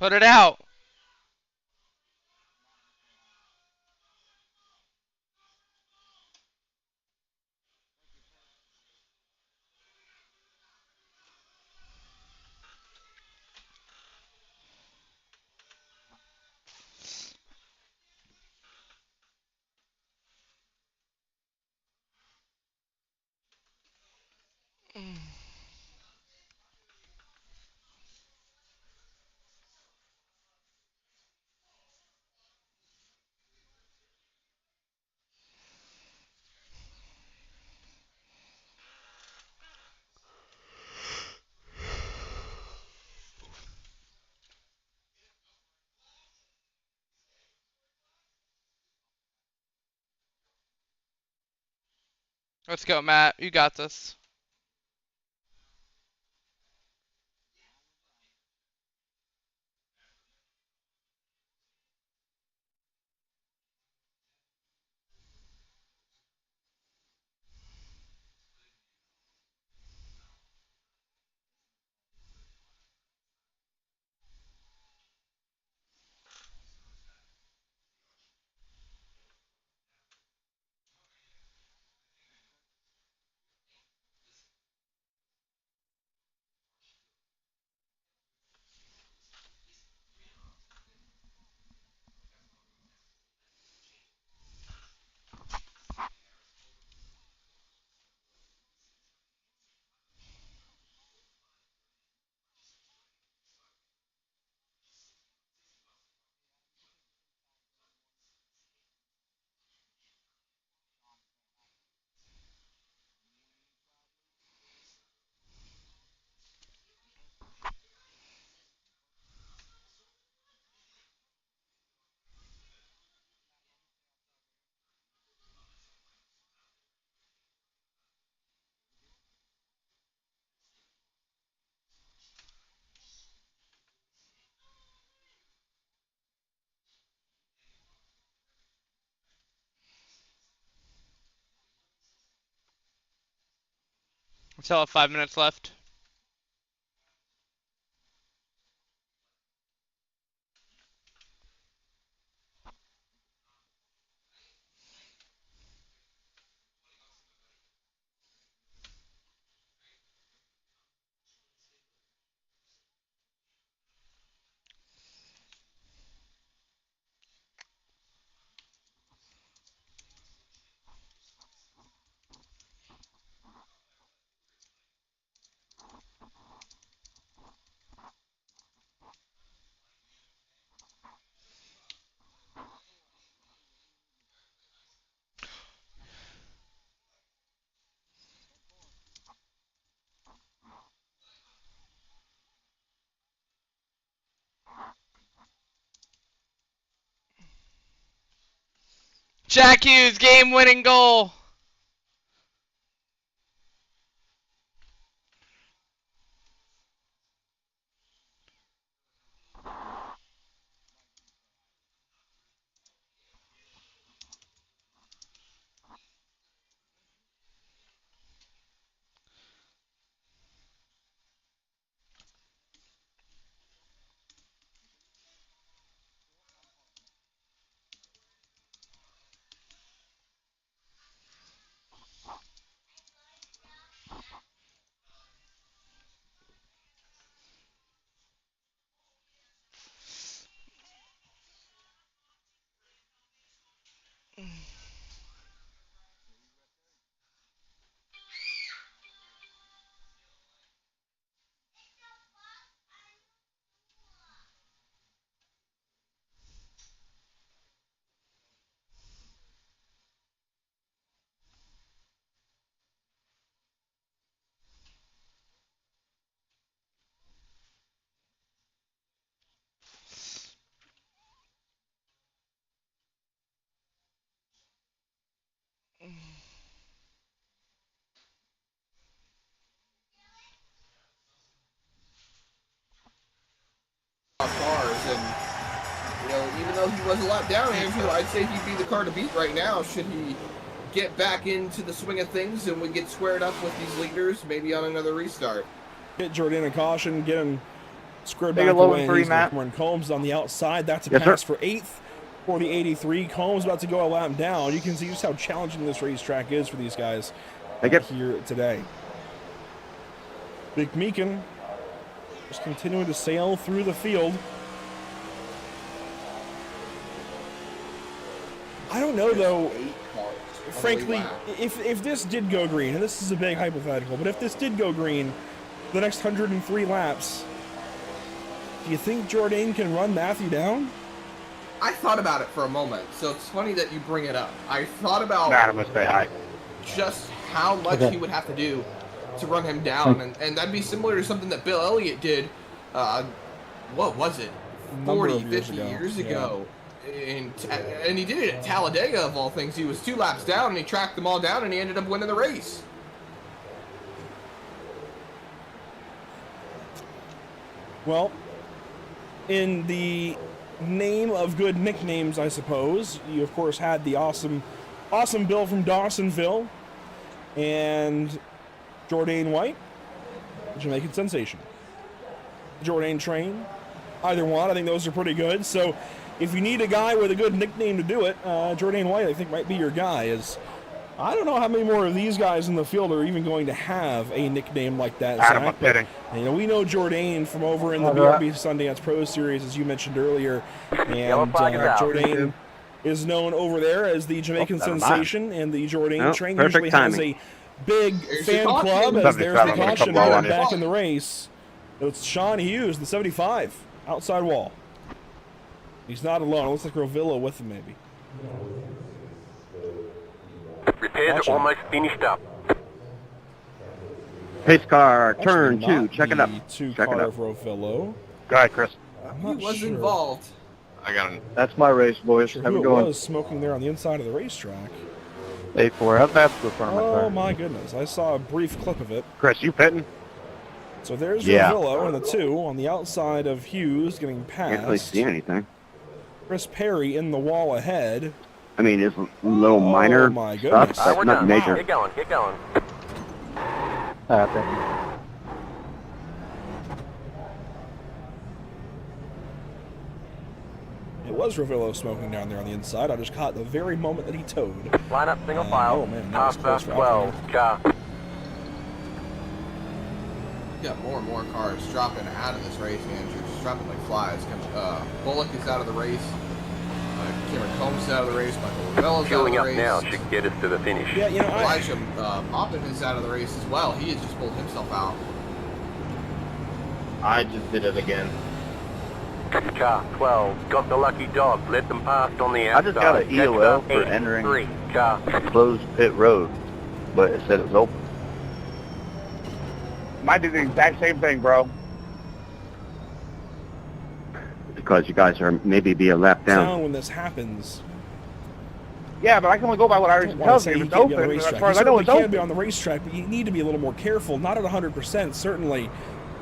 Put it out. Let's go, Matt. You got this. We still have 5 minutes left. Jack Hughes, game-winning goal. Cars, and you know, even though he was a lot down, Andrew, I'd say he'd be the car to beat right now. Should he get back into the swing of things and we get squared up with these leaders, maybe on another restart. Hit Jordan a caution, get him Squared Take a back low away. and 3, He's Matt. Cameron Combs on the outside. That's a Yes, pass sir. for 8th for the 83. Combs about to go a lap down. You can see just how challenging this racetrack is for these guys here today. Big Meekin just continuing to sail through the field. I don't know, though, frankly, if this did go green, and this is a big hypothetical, but if this did go green the next 103 laps, do you think Jourdain can run Matthew down? I thought about it for a moment, so it's funny that you bring it up. I thought about Matt, I'm gonna say hi. just how much he would have to do to run him down, and that'd be similar to something that Bill Elliott did, what was it, 40, 50 years ago. And he did it at Talladega, of all things. He was 2 laps down, and he tracked them all down, and he ended up winning the race. Well, in the name of good nicknames, I suppose, you of course had the awesome Bill from Dawsonville and Jourdain White, Jamaican sensation. Jourdain Train, either one. I think those are pretty good. So if you need a guy with a good nickname to do it, Jourdain White, I think, might be your guy. I don't know how many more of these guys in the field are even going to have a nickname like that. Adam, I'm pitting. You know, we know Jourdain from over in the BRB Sundance Pro Series, as you mentioned earlier, and Jourdain is known over there as the Jamaican sensation, and the Jourdain Train usually has a big fan club, as there's the caution back in the race. It's Sean Hughes, the 75, outside wall. He's not alone. It looks like Rovillo with him, maybe. Repairs are almost finished up. Pace car, turn 2, check it up. Check it up. Rovillo. Go ahead, Chris. He was involved. I got him. That's my race, boys. Sure Have who a it good one. was smoking there on the inside of the racetrack. 8-4. How's that go for my Oh car? my goodness! I saw a brief clip of it. Chris, you pitting? So there's Rovillo in the 2 on the outside of Hughes, getting passed. Can't really see anything. Chris Perry in the wall ahead. I mean, it's a little minor my stuff, goodness. but not major. Get going, get going. Thank you. It was Rovillo smoking down there on the inside. I just caught the very moment that he towed. Line up single file. Oh man, that was Car close first for 12. Car. Got more and more cars dropping out of this race, man. Just dropping like flies. Bullock is out of the race. Cameron Combs is out of the race. Michael Ravello's out of the Fueling up race. now should get us to the finish. Yeah, you know, Elijah Poppin is out of the race as well. He has just pulled himself out. I just did it again. Car 12. Got the lucky dog. Let them past on the I outside. just got an EOL for 8, entering 3. Car. closed pit road, but it said it was open. Mine did the exact same thing, bro. Because you guys are maybe be a lap down. when this happens. Yeah, but I can only go by what Iris tells me. If it's open, as far as I know, it's You can open. be on the racetrack, but you need to be a little more careful. Not at 100%, certainly.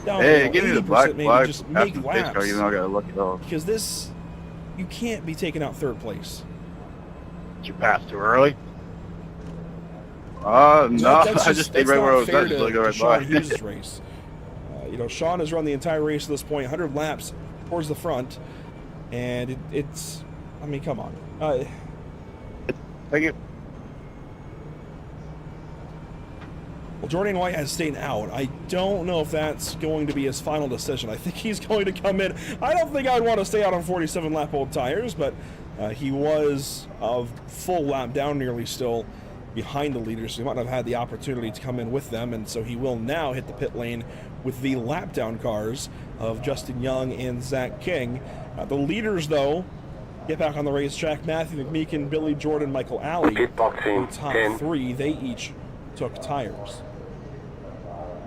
Down Hey, below give me the 80%, black maybe flag. just After make the pace laps. car, you know, I gotta look it off. Because this, you can't be taking out 3rd place. Did you pass too early? No, That's I just stayed right where I was fair at, to so I go right Sean by. Hughes' race. You know, Sean has run the entire race to this point, 100 laps towards the front, and it's, I mean, come on. Thank you. Well, Jourdain White has stayed out. I don't know if that's going to be his final decision. I think he's going to come in. I don't think I'd want to stay out on 47 lap old tires, but he was a full lap down nearly still behind the leaders, so he might not have had the opportunity to come in with them, and so he will now hit the pit lane with the lap down cars of Justin Young and Zach King. The leaders, though, get back on the racetrack. Matthew McMeekin, Billy Jordan, Michael Alley, the top 3, they each took tires.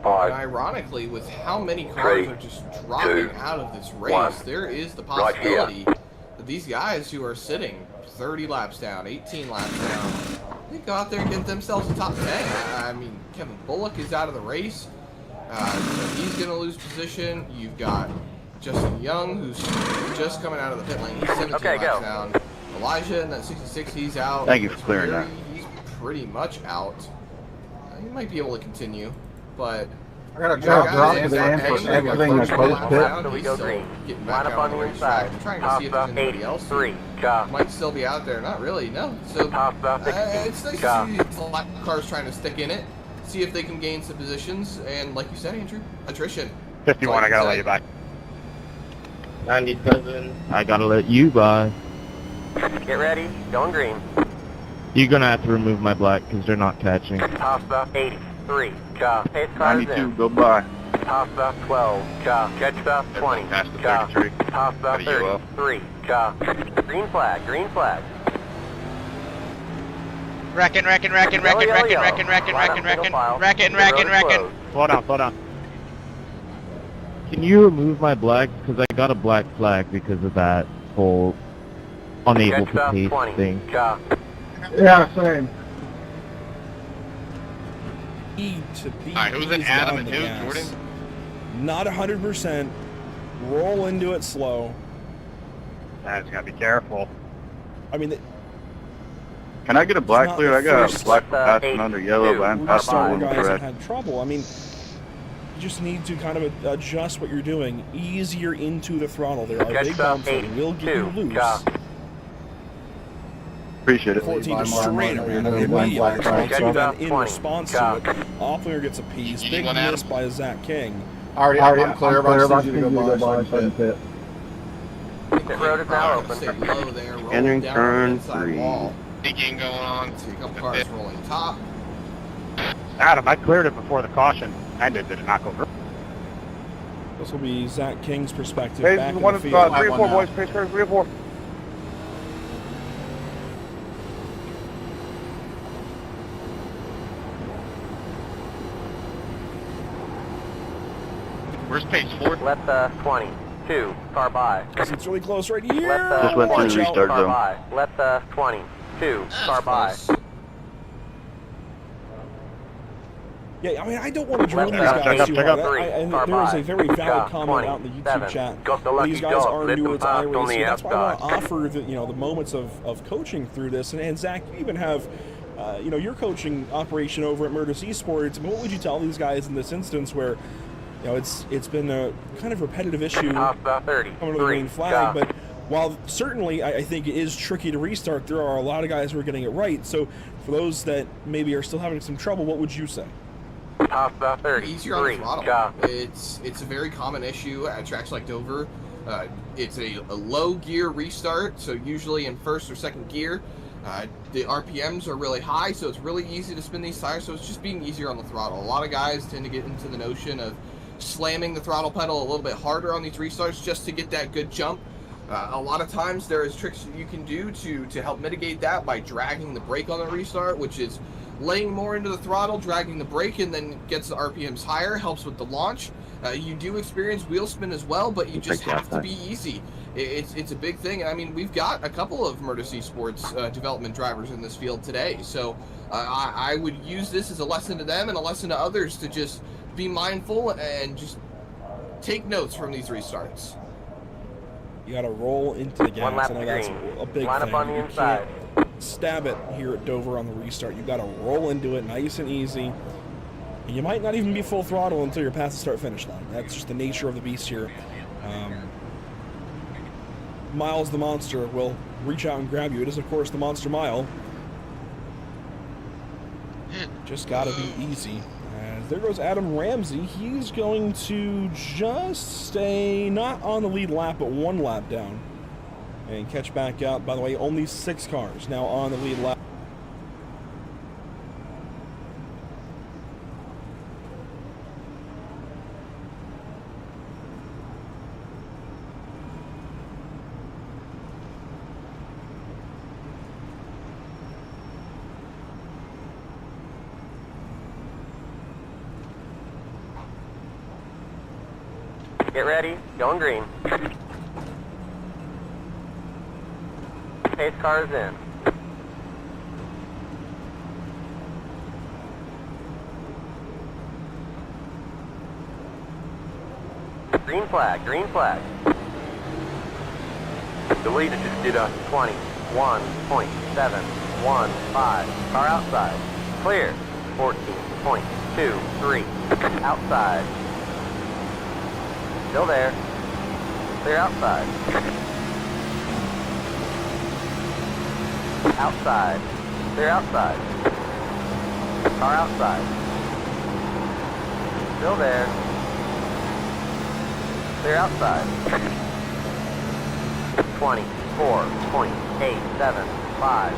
And ironically, with how many cars are just dropping out of this race, there is the possibility that these guys who are sitting 30 laps down, 18 laps down, they go out there and get themselves a top 10. I mean, Kevin Bullock is out of the race, so he's going to lose position. You've got Justin Young, who's just coming out of the pit lane. He's 17 laps down. Elijah in that 66, he's out. Thank you for clearing that. He's pretty much out. He might be able to continue, but I got a drop to the end for everything that's close pit. So we go green. Getting Line back up on out the the racetrack. inside. I'm trying to see if there's anybody else who might still be out there. Not really, no. So it's nice to see these cars trying to stick in it, see if they can gain some positions, and like you said, Andrew, attrition. 51, I gotta let you by. 97. I gotta let you by. Get ready. Going green. You're gonna have to remove my black because they're not catching. Pasta 83. Pace cars 92, in. go by. Pasta 12. Catch stop 20. Past the 33. Pasta 33. Green flag. Green flag. Wrecking. Slow down. Can you remove my black? Because I got a black flag because of that whole unable Catch to stop pace 20. thing. Yeah, same. Need to be Alright, who's in easy Adam on and the who, gas. Jordan? Not 100%. Roll into it slow. I just gotta be careful. I mean, Can I get a black not clear? the I got first, a black passing under yellow, but I'm passing some under guys have red. had trouble. I mean, you just need to kind of adjust what you're doing. Easier into the throttle. There are Catch big stop bumps that will get you 82. loose. Appreciate it. 14 just By straight my- around my immediately. black flag. So then in 20. response to it, Opplinger gets a piece. You Big want Adam? miss by Zach King. I'm clear. I'm clear to go by second pit. Pit road is now open. Stay low there. Roll Entering down turn the inside 3. wall. Digging going on. See a couple cars rolling top. Adam, I cleared it before the caution. I did it not go through. This will be Zach King's perspective Pace back is in one the of field. 3 or 4, boys. Pace cars 3 or 4. Where's pace 4? Left 20. 2. Car by. It's really close right here. Left Just went through the 20. restart Car zone. by. Left 20. 2. Car by. Yeah, I mean, I don't want to drill these Left guys too check hard. up. And Car there is by. a very valid comment 20. out in the YouTube 7. chat. Got the lucky These guys dog. are Let new them to pass on iRacing. the That's why I want to outside. offer the moments of coaching through this. And Zach, you even have your coaching operation over at Murtis Esports. What would you tell these guys in this instance where it's been a kind of repetitive issue Pasta 30. coming to the green flag, but while certainly I think it is tricky to restart, there are a lot of guys who are getting it right. So for those that maybe are still having some trouble, what would you say? Pasta 30. Easier on the throttle. It's a very common issue at tracks like Dover. It's a low gear restart, so usually in first or second gear. The RPMs are really high, so it's really easy to spin these tires, so it's just being easier on the throttle. A lot of guys tend to get into the notion of slamming the throttle pedal a little bit harder on these restarts just to get that good jump. A lot of times there is tricks that you can do to help mitigate that by dragging the brake on the restart, which is laying more into the throttle, dragging the brake, and then gets the RPMs higher, helps with the launch. You do experience wheel spin as well, but you just have to be easy. It's a big thing. I mean, we've got a couple of Murtis Esports development drivers in this field today, so I would use this as a lesson to them and a lesson to others to just be mindful and just take notes from these restarts. You got to roll into the gas. One lap I know to that's green. a big Line thing. up on the You inside. can't stab it here at Dover on the restart. You got to roll into it nice and easy. And you might not even be full throttle until you're past the start-finish line. That's just the nature of the beast here. Miles the Monster will reach out and grab you. It is, of course, the Monster Mile. Just got to be easy. There goes Adam Ramsey. He's going to just stay not on the lead lap, but one lap down. And catch back up. By the way, only 6 cars now on the lead lap. Get ready. Going green. Pace cars in. Green flag. Green flag. The leader just did a 21.715. Car outside. Clear. 14.23. Outside. Still there. Clear outside. Outside. Clear outside. Car outside. Still there. Clear outside. 24.875.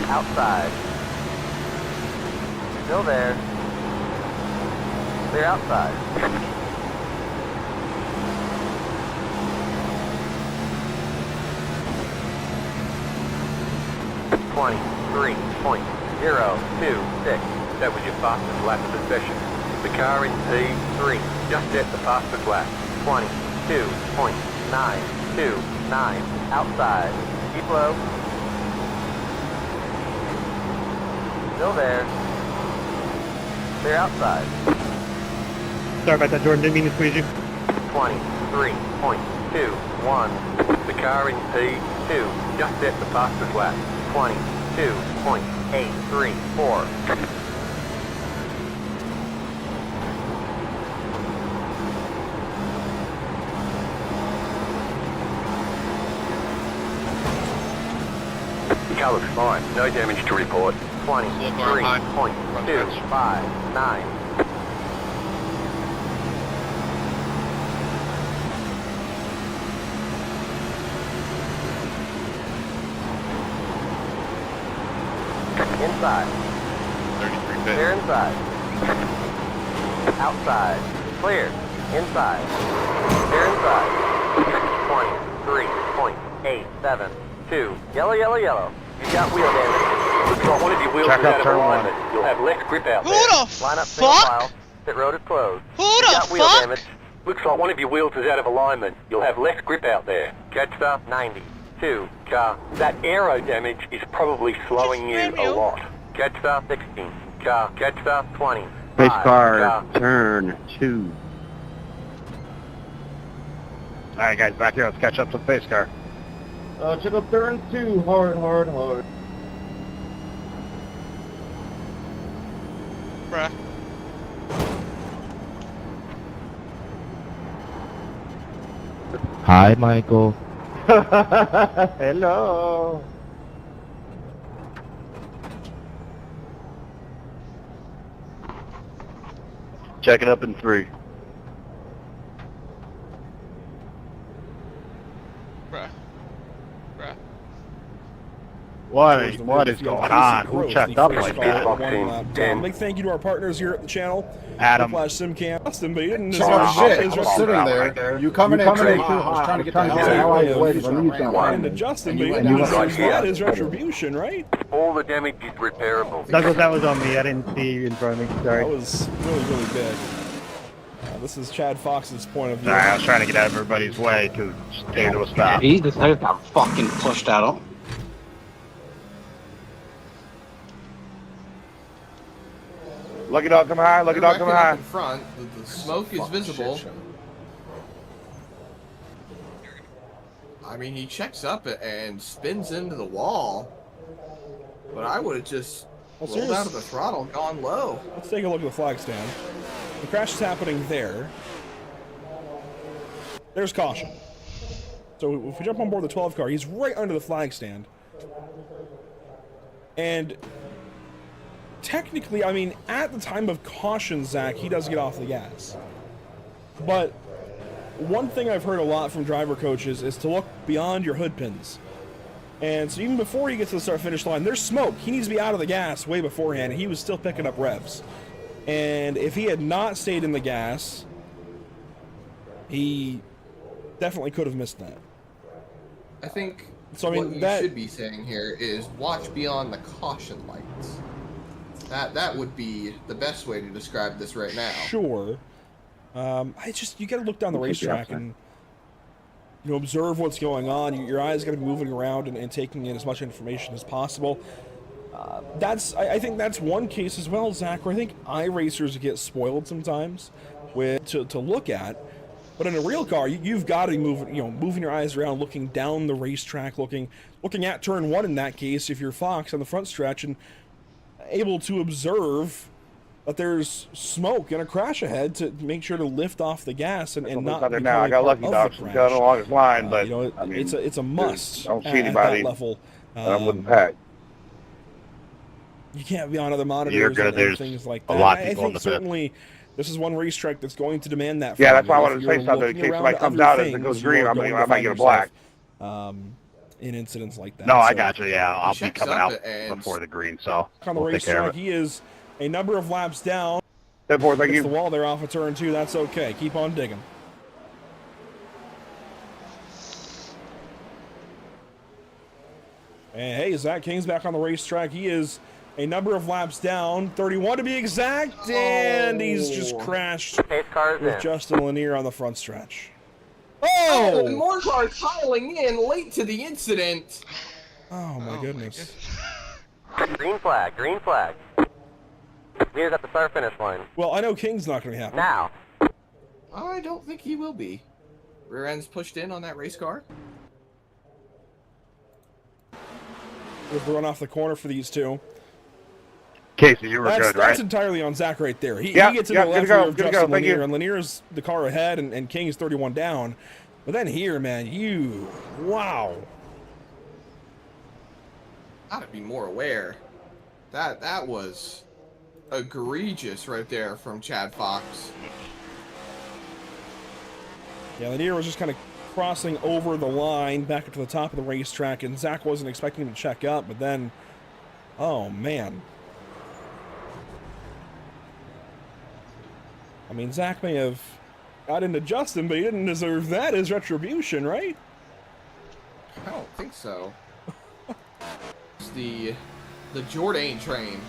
Outside. Still there. Clear outside. .026. That was your fastest lap of the session. The car in P3 just set the fastest lap. 22.929. Outside. Keep low. Still there. Clear outside. Sorry about that, Jordan. Didn't mean to squeeze you. 23.21. The car in P2 just set the fastest lap. 22.834. The car looks fine. No damage to report. 23.259. Inside. 33 feet. Clear inside. Outside. Clear. Inside. Clear inside. 23.872. Yellow, yellow, yellow. You got wheel damage. Looks like one of your wheels is out of alignment. You'll have less grip out there. Who the Line up single fuck? file. Pit road is closed. Who You the got wheel fuck? damage. Looks like one of your wheels is out of alignment. You'll have less grip out there. Catch the 92. Car. That aero damage is probably slowing you a lot. Catch the 16. Car. Catch the 20. Race car, turn 2. Alright guys, back here, let's catch up to the pace car. Check up turn 2, hard. Bruh. Hi, Michael. Hello. Checking up in 3. Bruh. What is going on? Who checked up like that? Big thank you to our partners here at the channel. Adam. SimCam. Austin, but he didn't. Shit, just sitting there. You coming in too high. I was trying to get the hell out of the way. And Justin, but he didn't. That is retribution, right? All the damage is repairable. Douglas, that was on me. I didn't see you in front of me. Sorry. That was really big. This is Chad Fox's point of view. Alright, I was trying to get out of everybody's way to stay to a stop. Jesus, I got fucking pushed out. Look it up, come high, look it up, come high. In front, the smoke is visible. I mean, he checks up and spins into the wall. But I would have just rolled out of the throttle, gone low. Let's take a look at the flag stand. The crash is happening there. There's caution. So if we jump on board the 12 car, he's right under the flag stand. And technically, I mean, at the time of caution, Zach, he does get off the gas. But one thing I've heard a lot from driver coaches is to look beyond your hood pins. And so even before he gets to the start-finish line, there's smoke. He needs to be out of the gas way beforehand, and he was still picking up revs. And if he had not stayed in the gas, he definitely could have missed that. I think so, I mean, what you that should be saying here is watch beyond the caution lights. That would be the best way to describe this right now. Sure. You got to look down the racetrack and observe what's going on. Your eyes got to be moving around and taking in as much information as possible. I think that's one case as well, Zach, where I think iRacers get spoiled sometimes with to look at. But in a real car, you've got to be moving, moving your eyes around, looking down the racetrack, looking at turn 1 in that case, if you're Fox on the front stretch, and able to observe that there's smoke and a crash ahead to make sure to lift off the gas and not out there now. I got lucky dogs going along his line, but I mean, it's a must. Don't see at anybody that level. that wouldn't pack. You can't be on other monitors and things like that. A lot of people I in think the pit. certainly this is one racetrack that's going to demand that. Yeah, from that's you. why I If wanted to say you're something in looking case around somebody to comes other out as it things, goes you green. are I going to might find get a black. yourself, in incidents like that. No, I So, got you. Yeah, I'll be Checks coming up out and- before the green, so on the we'll take care of racetrack, it. he is a number of laps down. Thank Hits you. the wall there off of turn 2. That's okay. Keep on digging. And hey, Zach King's back on the racetrack. He is a number of laps down, 31 to be exact, and he's just crashed with Justin Lanier on the front stretch. Oh! And more cars piling in late to the incident. Oh my goodness. Green flag, green flag. Leaders at the start finish line. Well, I know King's not going to happen. Now. I don't think he will be. Rear end's pushed in on that race car. With the run off the corner for these two. Casey, you were good, right? That's entirely on Zach right there. He gets in the left rear of Justin Lanier, and Lanier's the car ahead, and King's 31 down. But then here, man, wow. Gotta be more aware. That was egregious right there from Chad Fox. Yeah, Lanier was just kind of crossing over the line back up to the top of the racetrack, and Zach wasn't expecting him to check up, but then, oh man. I mean, Zach may have got into Justin, but he didn't deserve that as retribution, right? I don't think so. It's the Jourdain train.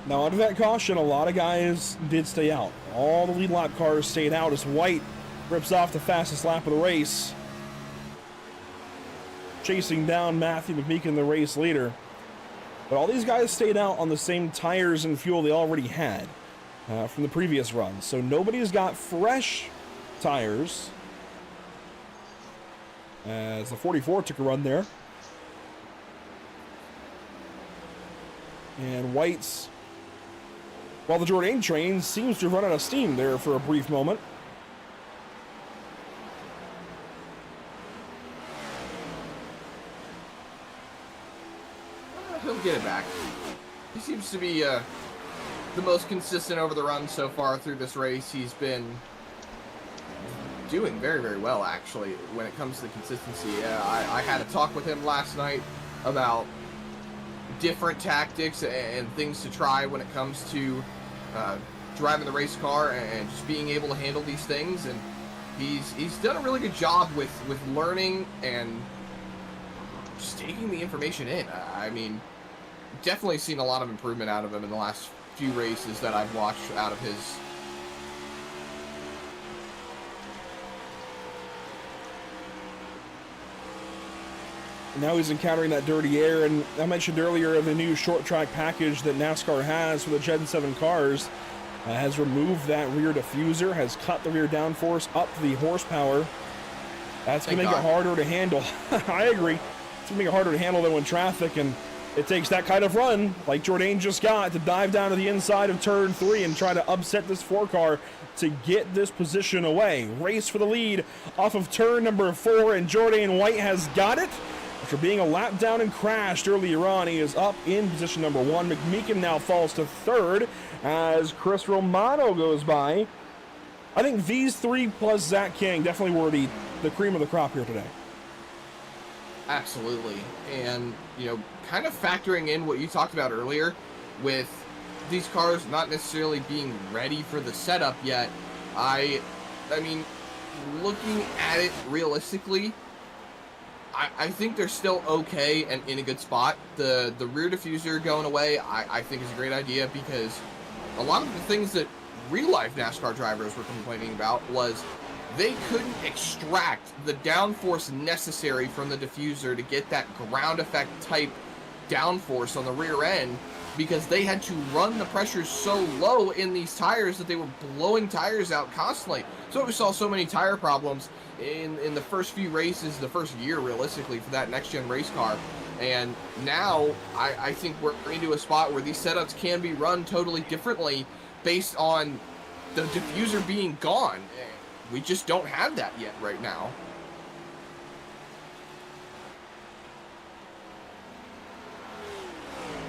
Now, under that caution, a lot of guys did stay out. All the lead lap cars stayed out as White rips off the fastest lap of the race, chasing down Matthew McMeekin, the race leader. But all these guys stayed out on the same tires and fuel they already had from the previous run. So nobody's got fresh tires, as the 44 took a run there. And White's, well, the Jourdain train seems to have run out of steam there for a brief moment. He'll get it back. He seems to be the most consistent over the run so far through this race. He's been doing very, very well, actually, when it comes to the consistency. I had a talk with him last night about different tactics and things to try when it comes to driving the race car and just being able to handle these things. And he's done a really good job with learning and just taking the information in. I mean, definitely seen a lot of improvement out of him in the last few races that I've watched out of his. Now he's encountering that dirty air, and I mentioned earlier the new short track package that NASCAR has for the Gen 7 cars has removed that rear diffuser, has cut the rear downforce, up the horsepower. That's going to make it harder to handle. I agree. It's going to make it harder to handle though in traffic, and it takes that kind of run, like Jourdain just got, to dive down to the inside of turn 3 and try to upset this 4 car to get this position away. Race for the lead off of turn number 4, and Jourdain White has got it. After being a lap down and crashed earlier on, he is up in position number 1. McMeekin now falls to 3rd as Chris Romano goes by. I think these 3 plus Zach King definitely were the cream of the crop here today. Absolutely. And, you know, kind of factoring in what you talked about earlier with these cars not necessarily being ready for the setup yet, I mean, looking at it realistically, I think they're still okay and in a good spot. The rear diffuser going away, I think is a great idea, because a lot of the things that real-life NASCAR drivers were complaining about was they couldn't extract the downforce necessary from the diffuser to get that ground effect type downforce on the rear end because they had to run the pressure so low in these tires that they were blowing tires out constantly. So we saw so many tire problems in the first few races, the first year realistically for that next gen race car. And now I think we're into a spot where these setups can be run totally differently based on the diffuser being gone. We just don't have that yet right now.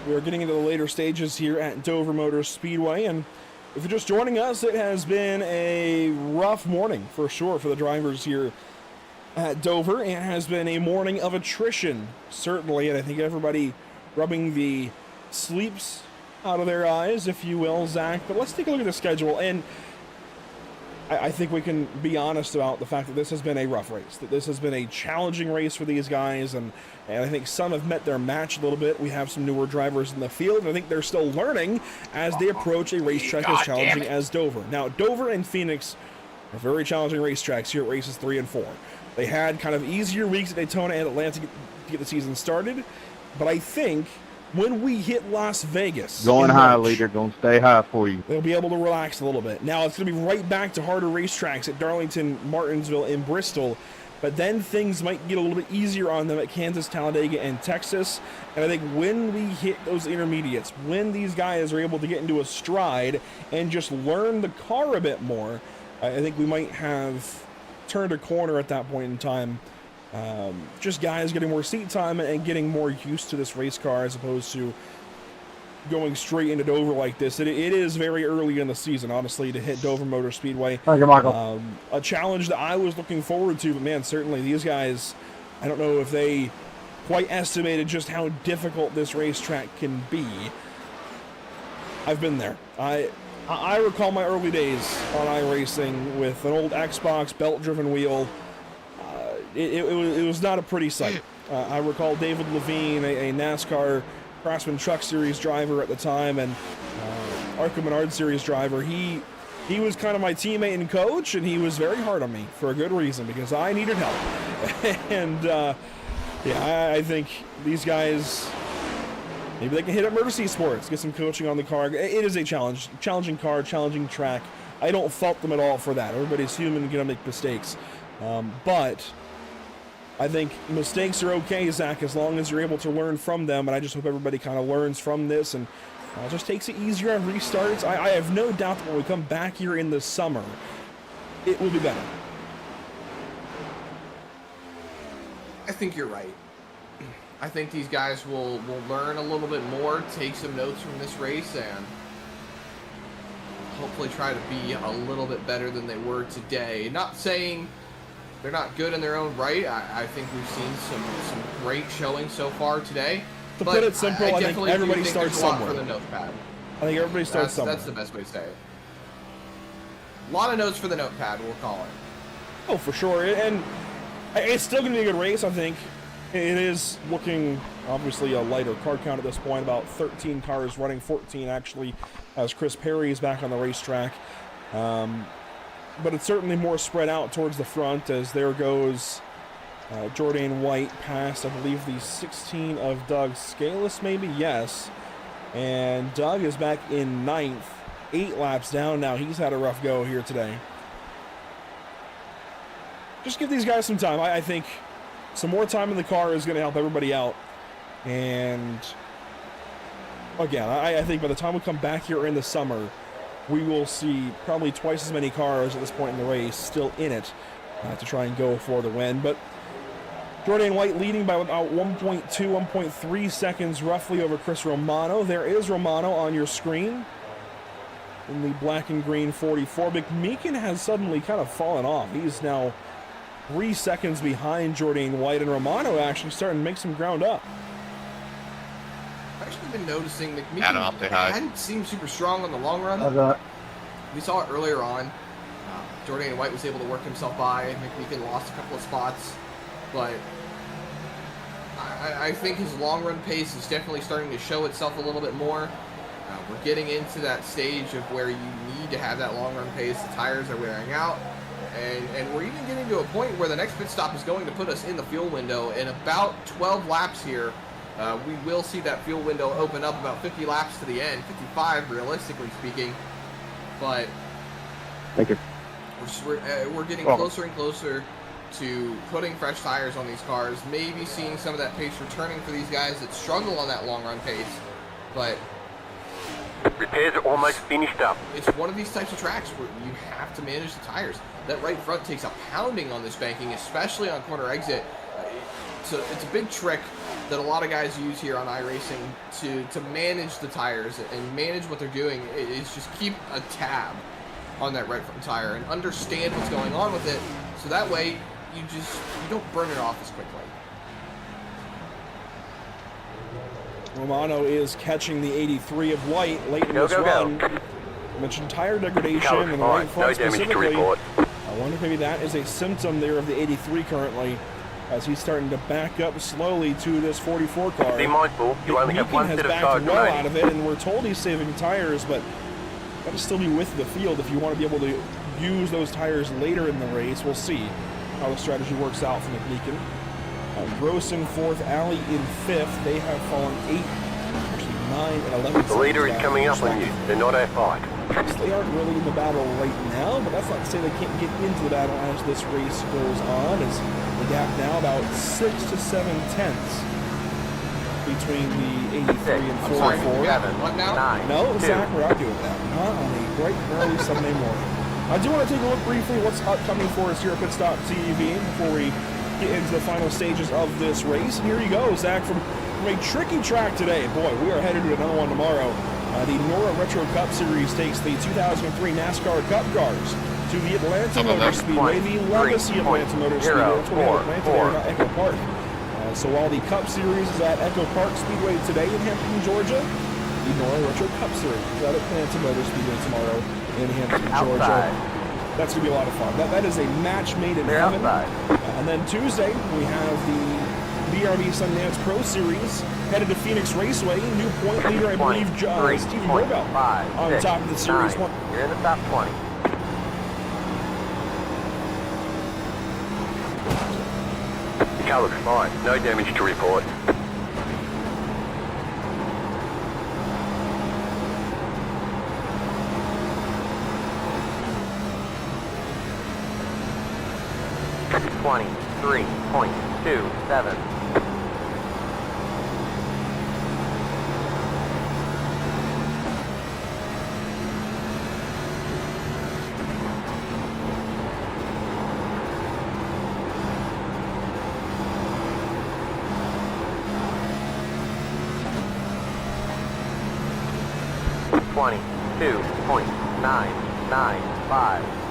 We are getting into the later stages here at Dover Motor Speedway, and if you're just joining us, it has been a rough morning for sure for the drivers here at Dover. It has been a morning of attrition, certainly, and I think everybody rubbing the sleeps out of their eyes, if you will, Zach. But let's take a look at the schedule, and I think we can be honest about the fact that this has been a rough race, that this has been a challenging race for these guys, and I think some have met their match a little bit. We have some newer drivers in the field, and I think they're still learning as they approach a racetrack as challenging as Dover. Now, Dover and Phoenix are very challenging racetracks here at races 3 and 4. They had kind of easier weeks at Daytona and Atlanta to get the season started, but I think when we hit Las Vegas, going high, leader, gonna stay high for you. They'll be able to relax a little bit. Now it's gonna be right back to harder racetracks at Darlington, Martinsville, and Bristol, but then things might get a little bit easier on them at Kansas, Talladega, and Texas. And I think when we hit those intermediates, when these guys are able to get into a stride and just learn the car a bit more, I think we might have turned a corner at that point in time. Just guys getting more seat time and getting more used to this race car as opposed to going straight into Dover like this. It is very early in the season, honestly, to hit Dover Motor Speedway. Thank you, Michael. A challenge that I was looking forward to, but man, certainly these guys, I don't know if they quite estimated just how difficult this racetrack can be. I've been there. I recall my early days on iRacing with an old Xbox belt-driven wheel. It was not a pretty sight. I recall David Levine, a NASCAR Craftsman Truck Series driver at the time, and Arkham Menard Series driver. He was kind of my teammate and coach, and he was very hard on me for a good reason, because I needed help. And yeah, I think these guys, maybe they can hit up Mercy Sports, get some coaching on the car. It is a challenging car, challenging track. I don't fault them at all for that. Everybody's human and gonna make mistakes, but I think mistakes are okay, Zach, as long as you're able to learn from them, and I just hope everybody kind of learns from this and just takes it easier on restarts. I have no doubt that when we come back here in the summer, it will be better. I think you're right. I think these guys will learn a little bit more, take some notes from this race, and hopefully try to be a little bit better than they were today. Not saying they're not good in their own right. I think we've seen some great showing so far today. To put it simple, I think everybody starts somewhere. For the notepad. I think everybody starts somewhere. That's the best way to say it. A lot of notes for the notepad, we'll call it. Oh, for sure. And it's still going to be a good race, I think. It is looking, obviously, a lighter car count at this point. About 13 cars running, 14 actually, as Chris Perry is back on the racetrack. But it's certainly more spread out towards the front, as there goes Jordan White past, I believe, the 16 of Doug Scalise, maybe? Yes. And Doug is back in 9th, 8 laps down now. He's had a rough go here today. Just give these guys some time. I think some more time in the car is going to help everybody out. And again, I think by the time we come back here in the summer, we will see probably twice as many cars at this point in the race still in it to try and go for the win. But Jordan White leading by about 1.2, 1.3 seconds roughly over Chris Romano. There is Romano on your screen in the black and green 44. McMeekin has suddenly kind of fallen off. He's now 3 seconds behind Jordan White, and Romano actually starting to make some ground up. I've actually been noticing McMeekin hadn't seemed super strong on the long run. We saw it earlier on. Jordan White was able to work himself by. McMeekin lost a couple of spots. But I think his long run pace is definitely starting to show itself a little bit more. We're getting into that stage of where you need to have that long run pace. The tires are wearing out. And we're even getting to a point where the next pit stop is going to put us in the fuel window in about 12 laps here. We will see that fuel window open up about 50 laps to the end, 55 realistically speaking, but Thank you. we're getting Welcome. closer and closer to putting fresh tires on these cars, maybe seeing some of that pace returning for these guys that struggle on that long run pace, but repairs are almost finished up. it's one of these types of tracks where you have to manage the tires. That right front takes a pounding on this banking, especially on corner exit. So it's a big trick that a lot of guys use here on iRacing to manage the tires and manage what they're doing is just keep a tab on that right front tire and understand what's going on with it, so that way you don't burn it off as quickly. Romano is catching the 83 of White late in this run. I mentioned tire degradation in the right front specifically. I wonder if maybe that is a symptom there of the 83 currently, as he's starting to back up slowly to this 44 car. Be mindful, you only have one set of tires well remaining. out of it, and we're told he's saving tires, but got to still be with the field if you want to be able to use those tires later in the race. We'll see how the strategy works out for McMeekin. Gross in fourth, Alley in fifth. They have fallen 8, actually 9 and 11. The leader is coming up on you. They're not our fight. They aren't really in the battle right now, but that's not to say they can't get into the battle as this race goes on. As the gap now about 6 to 7 tenths between the 83 and 44. What now? No, Zach, we're arguing that. Not on a bright early Sunday morning. I do want to take a look briefly what's upcoming for us here at Pit Stop TV before we get into the final stages of this race. And here you go, Zach, from a tricky track today. Boy, we are headed to another one tomorrow. The Nora Retro Cup Series takes the 2003 NASCAR Cup cars to the Atlanta Motor Speedway, the legacy Atlanta Motor Speedway. That's what they have Atlanta there, not Echo Park. So while the Cup Series is at Echo Park Speedway today in Hampton, Georgia, the Nora Retro Cup Series is at Atlanta Motor Speedway tomorrow in Hampton, Georgia. That's going to be a lot of fun. That is a match made in heaven. And then Tuesday, we have the BRB Sundance Pro Series headed to Phoenix Raceway. New point leader, I believe, Stephen Borgel on top of the Series 1. You're in the top 20. The car looks fine. No damage to report. .27.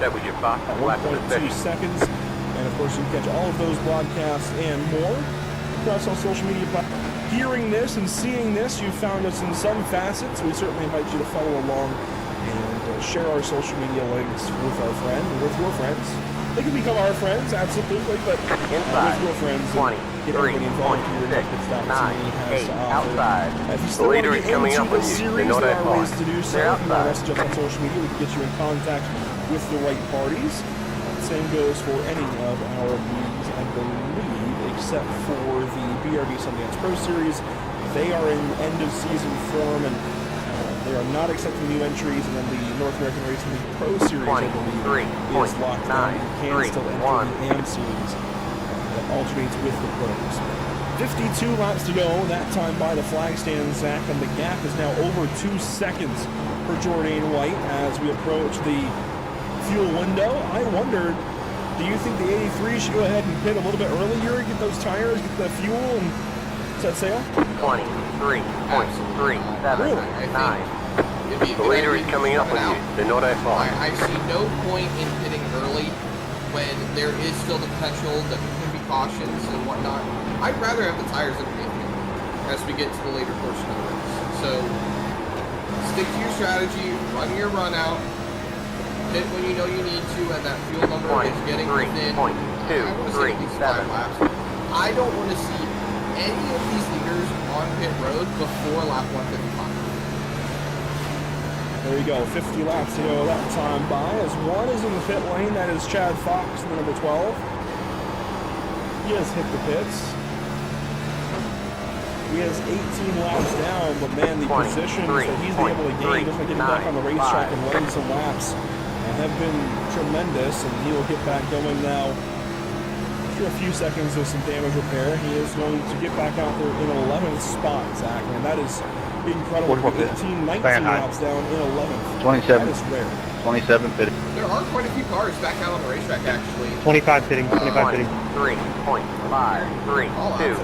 That was your fastest lap of the 1.2 session. seconds. And of course, you can catch all of those broadcasts and more across our social media platforms. Hearing this and seeing this, you found us in some facets. We certainly invite you to follow along and share our social media links with our friends, with your friends. They can become our friends, absolutely, but with your friends, get everybody involved here in Pit Stop TV has to offer. If you still want to get into the series, there are ways to do so. If you want to message us on social media, we can get you in contact with the right parties. Same goes for any of our leagues, I believe, except for the BRB Sundance Pro Series. They are in end-of-season form, and they are not accepting new entries. And then the North American Racing League Pro Series, I believe, is locked down. You can still enter the AM Series that alternates with the pros. 52 laps to go, that time by the flag stand, Zach, and the gap is now over 2 seconds for Jordan White as we approach the fuel window. I wonder, do you think the 83 should go ahead and pit a little bit earlier, get those tires, get the fuel, and set sail? 23.379. The leader is coming up on you. They're not that far. I see no point in pitting early when there is still the potential that there can be cautions and whatnot. I'd rather have the tires underneath me as we get to the later portion of the race. So stick to your strategy, run your run out, hit when you know you need to, and that fuel number is getting within, I want to say, at least 5 laps. I don't want to see any of these leaders on pit road before lap 155. There you go, 50 laps to go that time by, as one is in the pit lane. That is Chad Fox, the number 12. He has hit the pits. He has 18 laps down, but man, the positions that he's been able to gain just by getting back on the racetrack and running some laps have been tremendous, and he will get back going now. After a few seconds of some damage repair, he is going to get back out there in 11th spot, Zach, and that is incredible. 18, 19 laps down in 11th. 27. That is rare. 27 pitting. There are quite a few cars back out on the racetrack, actually. 25 pitting, 25 pitting. 3.5, 3, 2.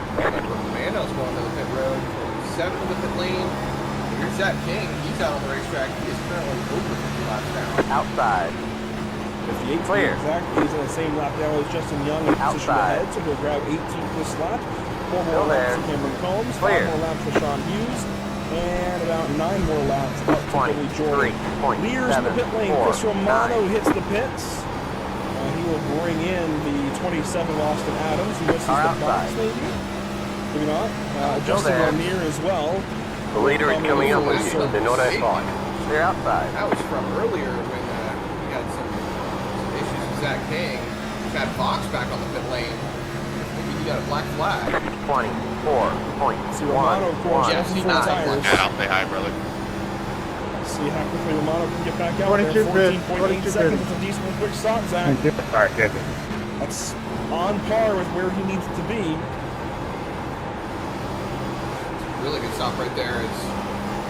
Mando's going to the pit road. 7 to the pit lane. Here's Jack King. He's out on the racetrack. He is currently over 50 laps down. Outside. 58 clear. Exactly. He's in the same lap down as Justin Young in position ahead, so he'll grab 18th this lap. 4 more laps for Cameron Combs, 5 more laps for Sean Hughes, and about 9 more laps up to Billy Jordan. Leaders in the pit lane. Chris Romano hits the pits. He will bring in the 27 Austin Adams, who misses the box, maybe? Maybe not. Justin Lanier as well. The leader is coming up with you. They're not outside. They're outside. That was from earlier when we had some issues with Zach King. Chad Fox back on the pit lane. Maybe he got a black flag. 24.1. See, Romano, of course, yes, he does. I'll say hi, brother. See how quickly Romano can get back out there. 14.8 seconds. It's a decent quick stop, Zach. Alright, good. That's on par with where he needs to be. Really good stop right there. As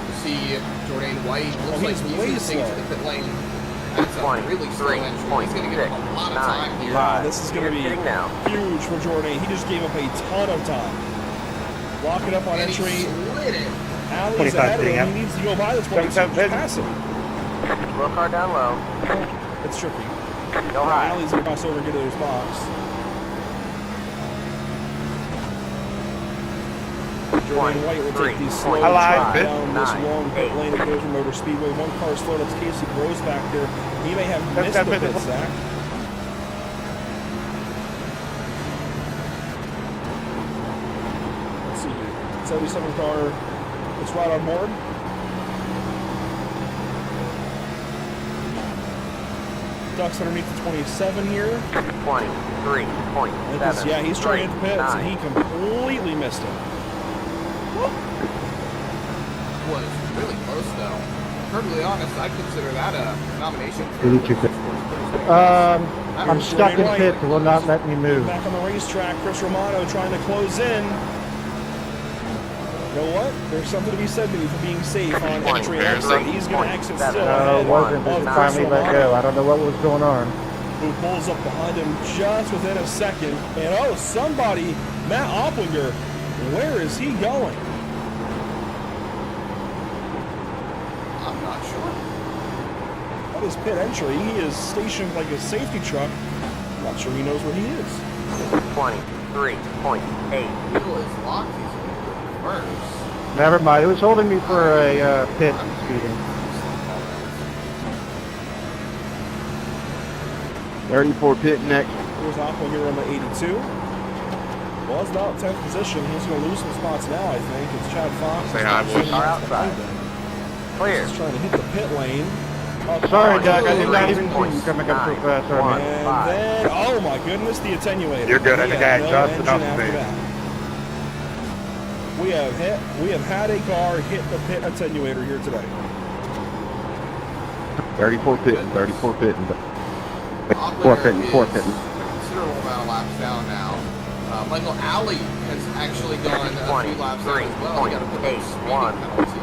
you see Jordan White looks like he's going to take to the pit lane. That's a really slow entry. He's going to get a lot of time here. Yeah, this is going to be huge for Jordan. He just gave up a ton of time. Lock it up on And entry. he slid it. Alley's ahead of him. He needs to go by the 22. Pass him. Low car down low. It's tricky. Go high. Alley's going to cross over and get to his box. Jordan White will take the slow track down this long pit lane at Dover Motor Speedway. One car slowed up. Casey Groves back there. He may have missed the pit, Zach. Let's see here. 77 car. It's right on board. Ducks underneath the 27 here. 23.7. Yeah, he's trying to hit the pits, and he completely missed it. Was really close though. Perfectly honest, I'd consider that a nomination. I'm stuck in pits. It will not let me move. Back on the racetrack, Chris Romano trying to close in. You know what? There's something to be said to me for being safe on entry and exit. He's going to exit still ahead It wasn't. of It Chris finally let go. I don't know what was going on. Who pulls up behind him just within a second. And oh, somebody, Matt Opplinger, where is he going? I'm not sure. That is pit entry. He is stationed like a safety truck. I'm not sure he knows where he is. 23.8. Wheel is locked. He's in first. Never mind. It was holding me for a pit speeding. 34 pit next. Here's Opplinger on the 82. Well, it's about 10th position. He's going to lose some spots now, I think. It's Chad Fox. Say hi, boys. Outside. Clear. He's trying to hit the pit lane. Sorry, Doug. I did not even see you coming up so fast. Sorry, man. And then, oh my goodness, the attenuator. You're good. I think I had just engine enough after space. that. We have had a car hit the pit attenuator here today. 34 pitting, 34 pitting. 4 pitting, 4 pitting. A considerable amount of laps down now. Michael Alley has actually gone a few laps down as well. He got a pit speeding penalty.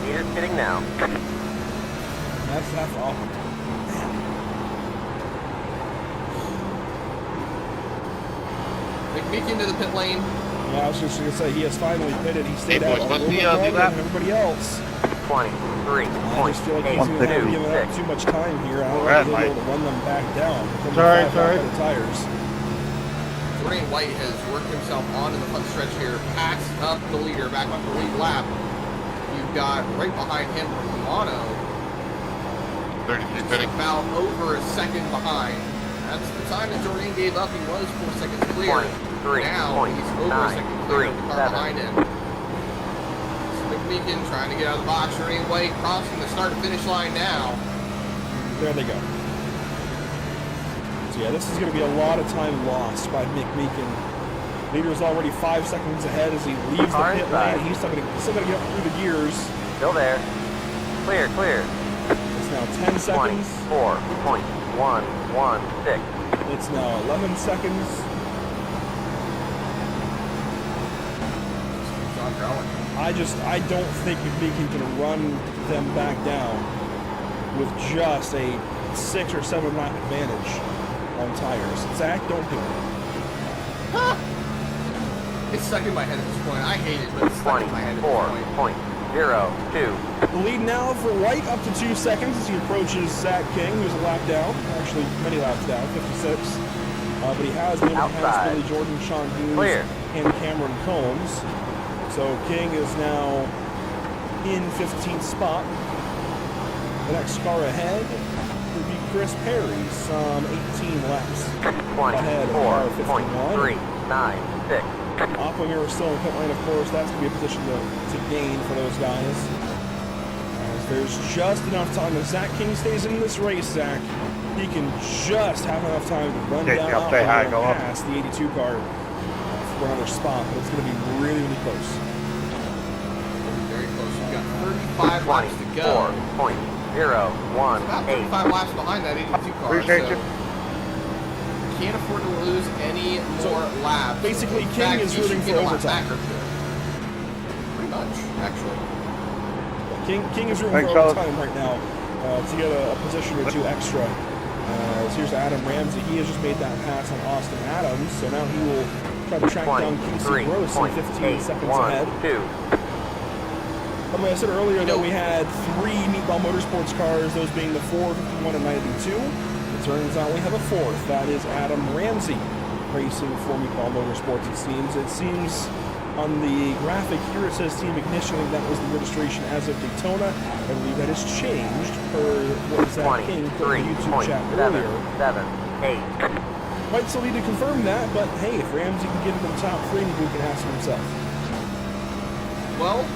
Leader's pitting now. That's awful. McMeek into the pit lane. Yeah, I was just going to say, he has finally pitted. He stayed out a little bit longer than everybody else. 23. I just feel like he's going to have given up too much time here. I don't think he'll be able to run them back down. Sorry. The tires. Jordan White has worked himself onto the front stretch here, passed up the leader, back up the lead lap. You've got right behind him Romano. 33 pitting. About over a second behind. That's the time that Jordan gave up. He was 4 seconds clear. Now he's over a second clear of the car behind him. McMeekin trying to get out of the box. Jordan White crossing the start-finish line now. There they go. So yeah, this is going to be a lot of time lost by Mick Meekin. Leader's already 5 seconds ahead as he leaves the pit lane. He's still going to get up through the gears. Still there. Clear, clear. It's now 10 seconds. 24.116. It's now 11 seconds. I don't think Meekin can run them back down with just a 6 or 7 lap advantage on tires. Zach, don't do it. It's stuck in my head at this point. I hate it, but it's stuck in my head at this point. 20.02. The lead now for White up to 2 seconds as he approaches Zach King, who's a lap down. Actually, many laps down, 56. But he has been able to pass Billy Jordan, Sean Hughes, and Cameron Combs. So King is now in 15th spot. The next car ahead would be Chris Perry, some 18 laps ahead of car 51. 3.96. Opplinger is still in pit lane, of course. That's going to be a position to gain for those guys. As there's just enough time. If Zach King stays in this race, Zach, he can just have enough time to run down Opplinger and pass the 82 car for another spot. But it's going to be really, really close. Very close. We've got 35 laps to go. 4.018. About 35 laps behind that 82 car. Appreciate you. Can't afford to lose any more laps. Basically, King is rooting for overtime. Pretty much, actually. King is rooting for overtime right now to get a position or two extra. Here's Adam Ramsey. He has just made that pass on Austin Adams, so now he will try to track down Casey Gross in 15 seconds ahead. By the way, I said earlier that we had 3 Meatball Motorsports cars, those being the 4, 51, and 92. It turns out we have a 4th. That is Adam Ramsey racing for Meatball Motorsports, it seems. It seems on the graphic here it says Team Ignition. I think that was the registration as of Daytona. I believe that has changed per what Zach King put in the YouTube chat earlier. 7.8. Might still need to confirm that, but hey, if Ramsey can get into the top 3, maybe he can ask himself. Well,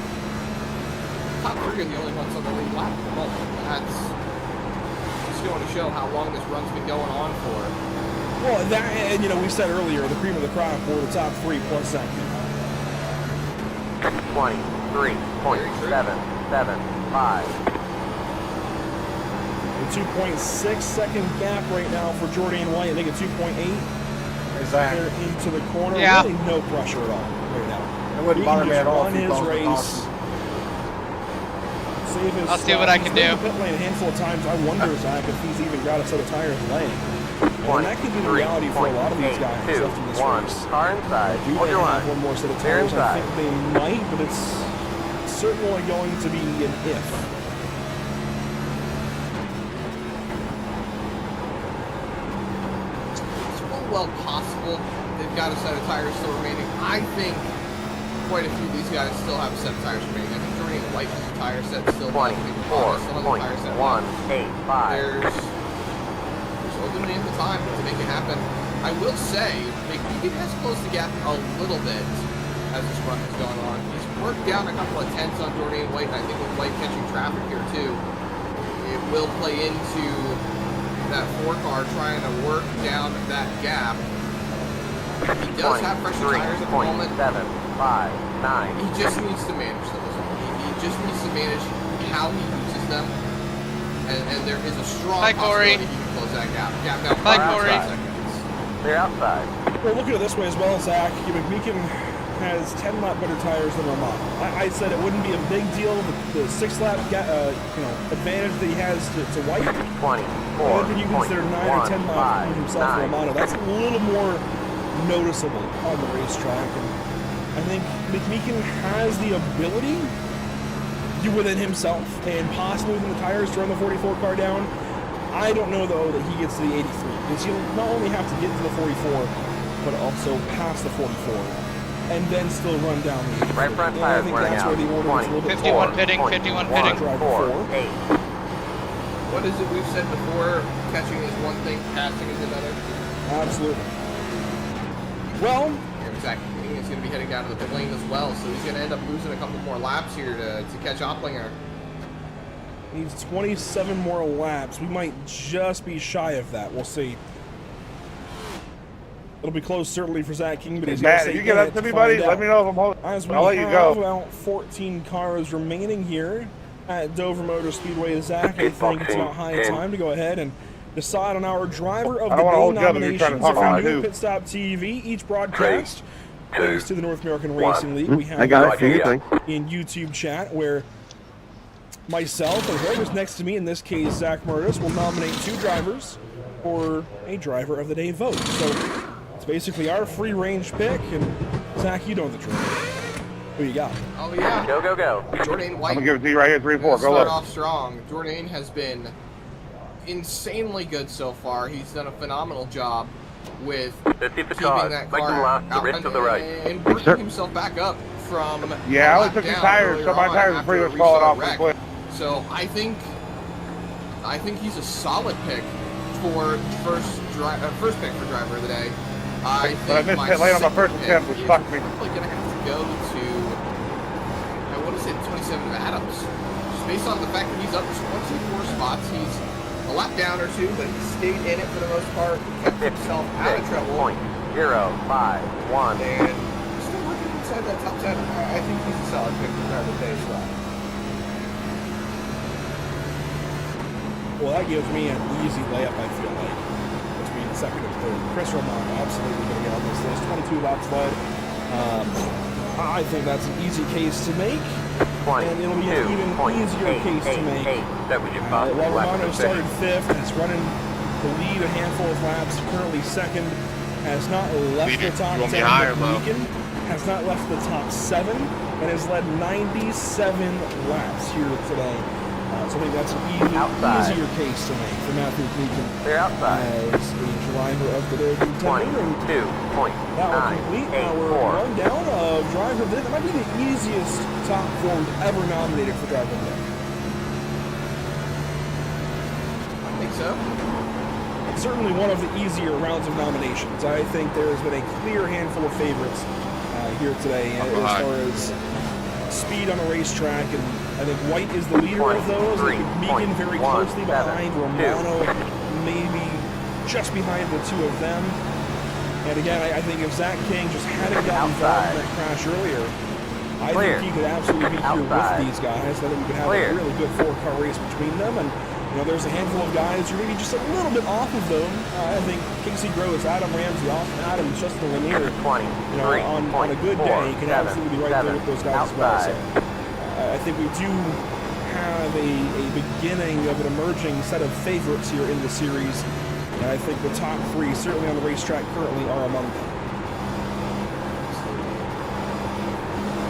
top 3 are the only ones on the lead lap at the moment. That's just going to show how long this run's been going on for. Well, that, and you know, we said earlier, the cream of the crop were the top 3 plus Zach King. 23.775. A 2.6 second gap right now for Jordan White. I think a 2.8. They're into the corner. Yeah. Really no pressure at all right now. It wouldn't bother me at all if he his calls the race. caution. Save his I'll see what I can do. Pit lane a handful of times. I wonder, Zach, if he's even got a set of tires laying. And that could be the reality for a lot of these guys left in this race. Car inside. Do they have one more set of tires? I think they might, but it's certainly going to be an if. It's well possible they've got a set of tires still remaining. I think quite a few of these guys still have a set of tires remaining. I think Jordan White has a tire set still. 24.185. There's limited the time to make it happen. I will say, McMeekin has closed the gap a little bit as this run is going on. He's worked down a couple of tenths on Jordan White, and I think with White catching traffic here too, it will play into that 4 car trying to work down that gap. He does have fresher tires at the moment. 7.59. He just needs to manage those. He just needs to manage how he uses them. And there is a strong possibility he can close that gap. Gap now 5 seconds. They're outside. Well, look at it this way as well, Zach. McMeekin has 10 lap better tires than Romano. I said it wouldn't be a big deal, the 6 lap advantage that he has to White. 24. And then you consider 9 or 10 laps between himself and Romano. That's a little more noticeable on the racetrack. And I think McMeekin has the ability within himself and possibly within the tires to run the 44 car down. I don't know though that he gets to the 83 because he'll not only have to get to the 44 but also pass the 44 and then still run down the 83. Right front tires wearing out. Where the order is a little bit 51 pitting, 51 pitting. What is it we've said before? Catching is one thing, passing is another. Absolutely. Well, exactly. He's going to be heading down to the pit lane as well, so he's going to end up losing a couple more laps here to catch Opplinger. Needs 27 more laps. We might just be shy of that. We'll see. It'll be close certainly for Zach King, but he's Matt, going if to you get up to me, buddy, let me know if I'm holding. As we I'll let you have go. about 14 cars remaining here at Dover Motor Speedway. Zach, I think it's about high time to go ahead and decide on our driver of the day nominations for new Pit Stop TV. Each broadcast goes to the North American Racing League. We have in YouTube chat where myself and whoever's next to me, in this case Zach Murtis, will nominate 2 drivers for a driver of the day vote. So it's basically our free range pick, and Zach, you know the drill. Who you got? Oh yeah. Go, go, go. Jordan White. I'm gonna give it to you right here, 3-4. Go Start low. off strong. Jordan has been insanely good so far. He's done a phenomenal job with keeping that car out and working himself back up from I only took the tires, so my tires are pretty much falling off pretty quick. So I think he's a solid pick for first pick for driver of the day. But I missed pit lane on my first attempt, which fucked me. Probably gonna have to go to I want to say 27 Adams, just based on the fact that he's up 24 spots. He's a lap down or 2, but he stayed in it for the most part. Kept himself out of trouble. 0.051 and still working inside that top 10. I think he's a solid pick for driver of the day as well. Well, that gives me an easy layup, I feel like, between second and third. Chris Romano absolutely going to get on this list. 22 laps led. I think that's an easy case to make, and it'll be an even easier case to make. While Romano started 5th, has running the lead a handful of laps, currently 2nd, has not left the top 10, has not left the top 7, and has led 97 laps here today. So I think that's an easier case to make for Matthew Cleveland as a driver of the day contender. That will complete our rundown of driver of the day. That might be the easiest top form ever nominated for driver of the day. I think so. It's certainly one of the easier rounds of nominations. I think there has been a clear handful of favorites here today as far as speed on a racetrack, and I think White is the leader of those. I think Megan very closely behind, Romano maybe just behind the 2 of them. And again, I think if Zach King just hadn't gotten involved in that crash earlier, I think he could absolutely be here with these guys. I think we could have a really good 4-car race between them. And you know, there's a handful of guys who are maybe just a little bit off of them. I think Casey Gross, Adam Ramsey, Austin Adams, Justin Lanier, you know, on a good day, can absolutely be right there with those guys as well. So, I think we do have a beginning of an emerging set of favorites here in the series, and I think the top 3, certainly on the racetrack currently, are among them.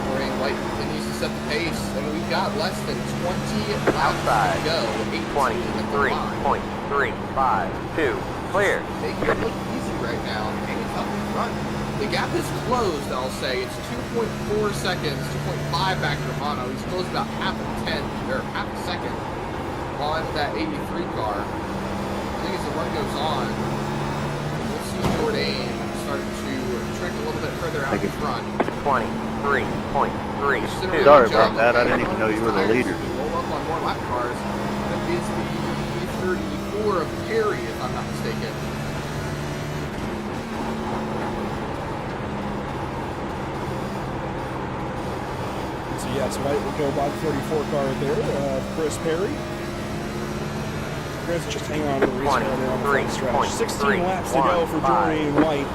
Jordan White continues to set the pace, and we've got less than 20 laps to go. 23.352. Clear. Making it look easy right now. Hanging up in front. The gap is closed, I'll say. It's 2.4 seconds, 2.5 back to Romano. He's closed about half a second on that 83 car. I think as the run goes on, we'll see Jordan starting to trick a little bit further out in front. 23.32. Sorry about that. I didn't even know you were the leader. Roll up on more lap cars. That is the 34 of Perry, if I'm not mistaken. So yes, White will go by the 34 car there. Chris Perry. Chris just hang on to the race car there on the front stretch. 16 laps to go for Jordan White.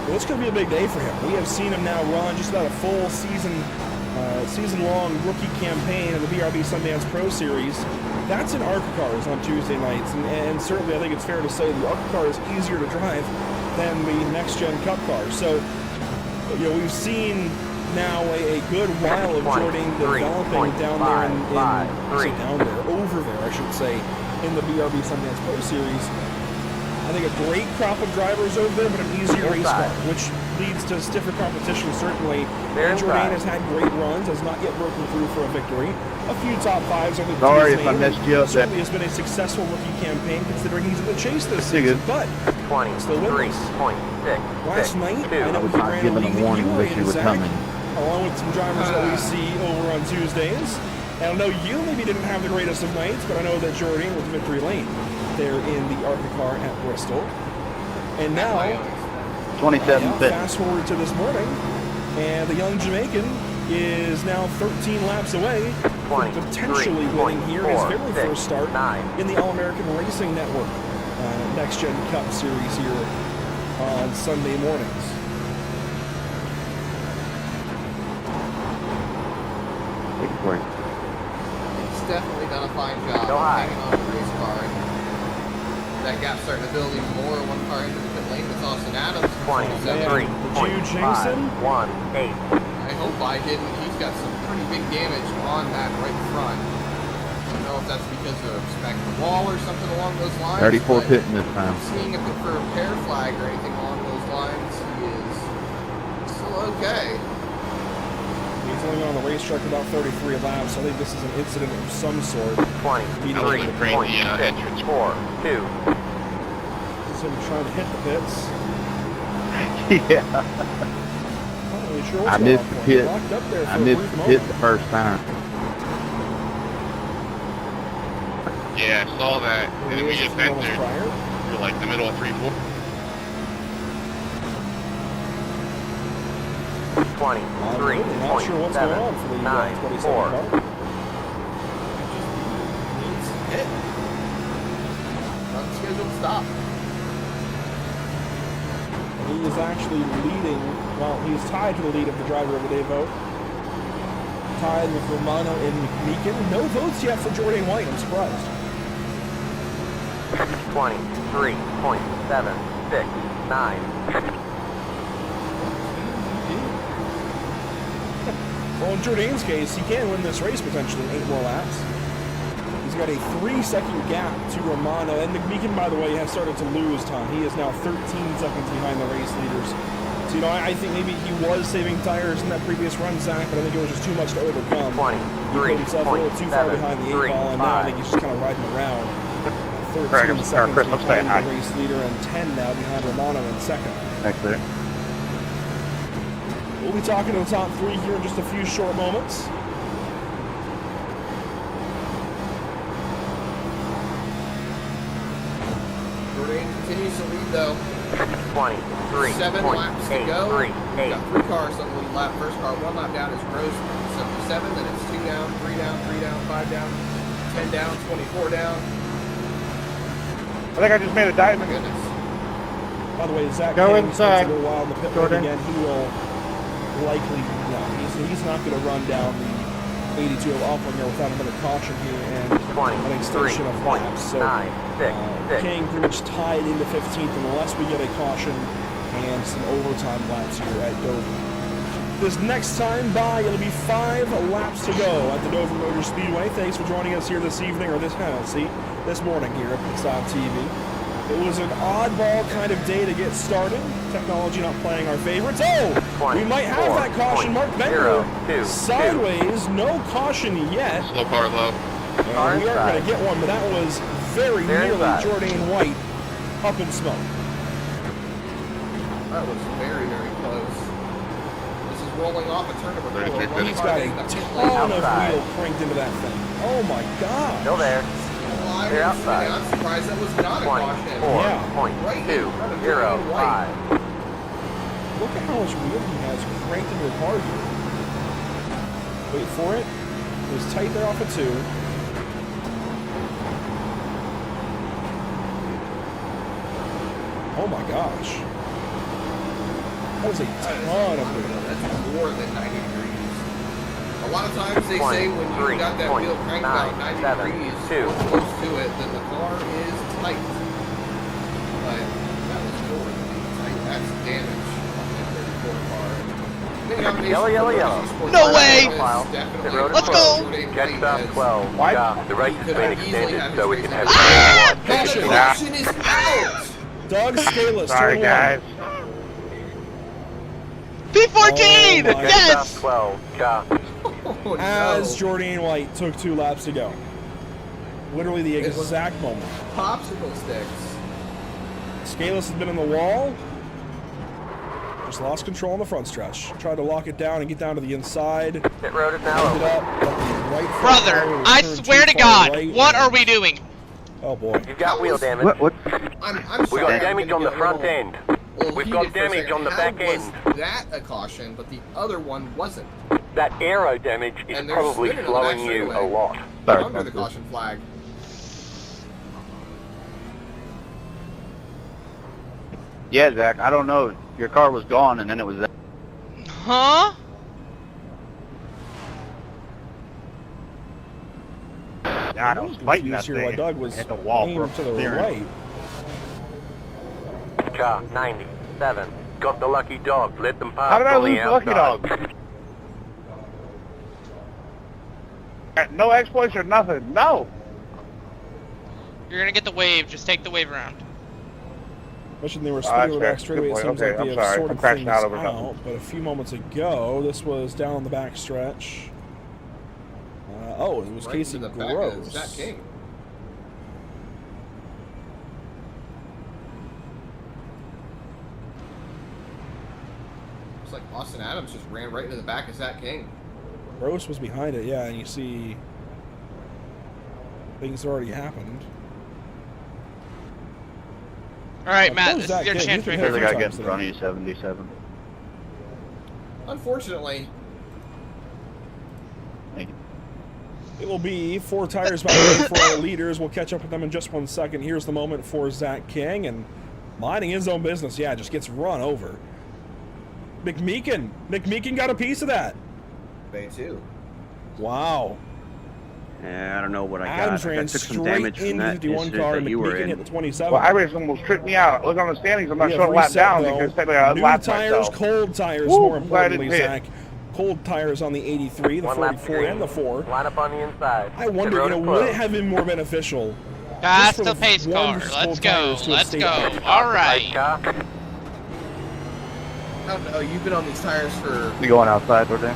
Well, this could be a big day for him. We have seen him now run just about a full season-long rookie campaign in the BRB Sundance Pro Series. That's in ARCA cars on Tuesday nights, and certainly I think it's fair to say the ARCA car is easier to drive than the next-gen Cup car. So, you know, we've seen now a good while of Jordan developing down there over there, I should say, in the BRB Sundance Pro Series. I think a great crop of drivers over there, but an easier race car, which leads to stiffer competition, certainly. And Jordan has had great runs, has not yet broken through for a victory. A few top 5s over the Sorry if I missed you up there. Certainly has been a successful rookie campaign, considering he's in the chase this season, but still winless. Last night, I know he ran a lead in Zach, along with some drivers that we see over on Tuesdays. And I know you maybe didn't have the greatest of nights, but I know that Jordan was victory lane there in the ARCA car at Bristol. And now, 27 pit. Fast forward to this morning, and the young Jamaican is now 13 laps away from potentially winning here his very first start in the All-American Racing Network Next Gen Cup Series here on Sunday mornings. He's definitely done a fine job hanging on to the race car. That gap's starting to build even more. One car into the pit lane with Austin Adams. 23. Jude Jameson. 1-8. I hope I didn't. He's got some pretty big damage on that right front. I don't know if that's because of smacking the wall or something along those lines. 34 pitting this time. Seeing if for a repair flag or anything along those lines, he is still okay. He's only on the racetrack about 33 laps. I think this is an incident of some sort. 23.6. 4, 2. This is him trying to hit the pits. Yeah. Not really sure what's I going missed on the for him. pit. Locked up there for I a missed brief the moment. pit the first time. Yeah, I saw that. And then we just entered. You're like the middle of 3-4. 23.7. Not sure what's going on for the 27 car. Needs hit. Unscheduled stop. He is actually leading, well, he's tied to the lead of the driver of the day vote. Tied with Romano and McMeekin. No votes yet for Jordan White, I'm surprised. 23.769. Well, in Jordan's case, he can win this race potentially in 8 more laps. He's got a 3-second gap to Romano, and McMeekin, by the way, has started to lose time. He is now 13 seconds behind the race leaders. So, you know, I think maybe he was saving tires in that previous run, Zach, but I think it was just too much to overcome. He put himself a little too far behind the 8-ball, and now I think he's just kind of riding around. 13 seconds behind the race leader, and 10 now behind Romano in second. Thanks, sir. We'll be talking to the top 3 here in just a few short moments. Jordan continues to lead though. 23. 7 laps to go. 3. We've got 3 cars on the lead lap. First car 1 lap down is Rose 77. Then it's 2 down, 3 down, 3 down, 5 down, 10 down, 24 down. I think I just made a diamond. Goodness. By the way, Zach Go King inside. spends a little while in the pit lane again. He will likely, no, he's not going to run down the 82 of Opplinger without another caution here and an extension of laps. So King pretty much tied into 15th unless we get a caution and some overtime laps here at Dover. This next time by, it'll be 5 laps to go at the Dover Motor Speedway. Thanks for joining us here this evening, or this morning here at Pitstop TV. It was an oddball kind of day to get started. Technology not playing our favorites. Oh, we might have that caution. Mark Bender sideways. No caution yet. Slow car low. And we are going to get one, but that was very nearly Jordan White up in smoke. That was very, very close. This is rolling off a turn number 4. He's got a ton of wheel cranked into that thing. Oh my God. Still there. They're outside. I'm surprised that was not a caution. 24.205. Look at how much wheel he has cranked into the car here. Wait for it. It was tight there off of 2. Oh my gosh. That was a ton of wheel. That's more than 90 degrees. A lot of times they say when you got that wheel cranked about 90 degrees, close to it, then the car is tight. But that was more than tight. That's damage on that 34 car. Yellow. No way! Let's go! Jet stop 12. The race has been extended so we can have The caution is out! Doug Scalise. Sorry, guys. P14! Yes! 12. Oh, As Jordan White took 2 laps to go. Literally the exact moment. Popsicle sticks. Scalise has been in the wall. Just lost control on the front stretch. Tried to lock it down and get down to the inside. Pit road is now open. Brother, I swear to God, what are we doing? Oh boy. You've got wheel damage. What? I'm We got damage on the front end. We've got damage on the back end. Was that a caution, but the other one wasn't? That aero damage is And they're probably spinning on the slowing back you a straightaway. lot. Under the caution flag. Yeah, Zach, I don't know. Your car was gone and then it was there. Huh? God, I was fighting that Here, why thing. Doug was Hit the wall aimed for to the steering. right. Car 97. Got the lucky dog. Let them pass How did I on the lose the lucky outside. dog? No exploits or nothing. No. You're gonna get the wave. Just take the wave around. Mentioned they were that's spinning fair. back straightaway. It Good seems point. like Okay, they I'm have sorry. sorted I'm crashing things out over out. nothing. But a few moments ago, this was down the back stretch. Oh, it was Right Casey into the back of Gross. Zach King. Looks like Austin Adams just ran right into the back of Zach King. Gross was behind it, yeah, and you see things already happened. All right, Now, Matt. close This that is your gate. chance You right can Here's here. the hit guy times getting today. front of you, 77. Unfortunately, It will be 4 tires by the way for our leaders. We'll catch up with them in just 1 second. Here's the moment for Zach King, and minding his own business. Yeah, just gets run over. McMeekin got a piece of that. they too. Wow. Yeah, I don't know what I Adams got. I ran took some straight damage from into the that 51 incident car, that and you were McMeekin in. hit the 27. Well, Iris almost tripped me out. Look on the standings. I'm not We have showing a lap reset, down though. because technically I New lapped tires, myself. cold tires, Woo, more I'm glad I importantly, didn't Zach. Cold tires on the 83, the One lap 44, green. and the 4. Line up on the inside. I wonder, The road is would it closed. have been more beneficial? That's just for the pace warm car. versus Let's cold go. tires to have Let's stayed go. out? All right. Car. I don't know. You've been on these tires for You going outside, Jordan?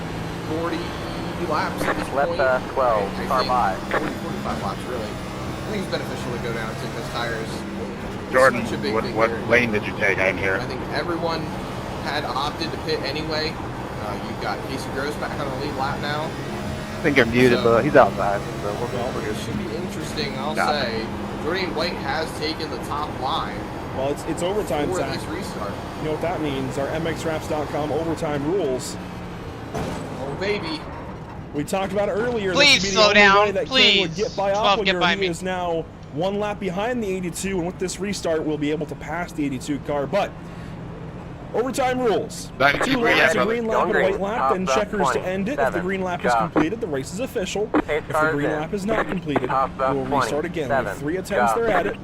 40 laps at this Left point. 12, I car think by. 40, 45 laps, really. I think it's beneficial to go down and take those tires. Jordan, Such a big what thing what here. lane did you take? I didn't hear I it. think everyone had opted to pit anyway. You've got Casey Gross back on the lead lap now. I think you're muted, So- but he's outside. So we're It good. should be interesting, I'll Got it. say. Jordan White has taken the top line Well, it's overtime, for Zach. this restart. You know what that means? Our MXWraps.com overtime rules. Oh, baby. We talked about it earlier. Please this would be slow the only down. way that Please. King would get by 12, get Opplinger. by He me. is now 1 lap behind the 82, and with this restart, we'll be able to pass the 82 car. But overtime rules: 2 laps, a green lap, and a white lap, then checkers to end it. If the green lap is completed, the race is official. If the green lap is not completed, we will restart again. We have 3 attempts there at it.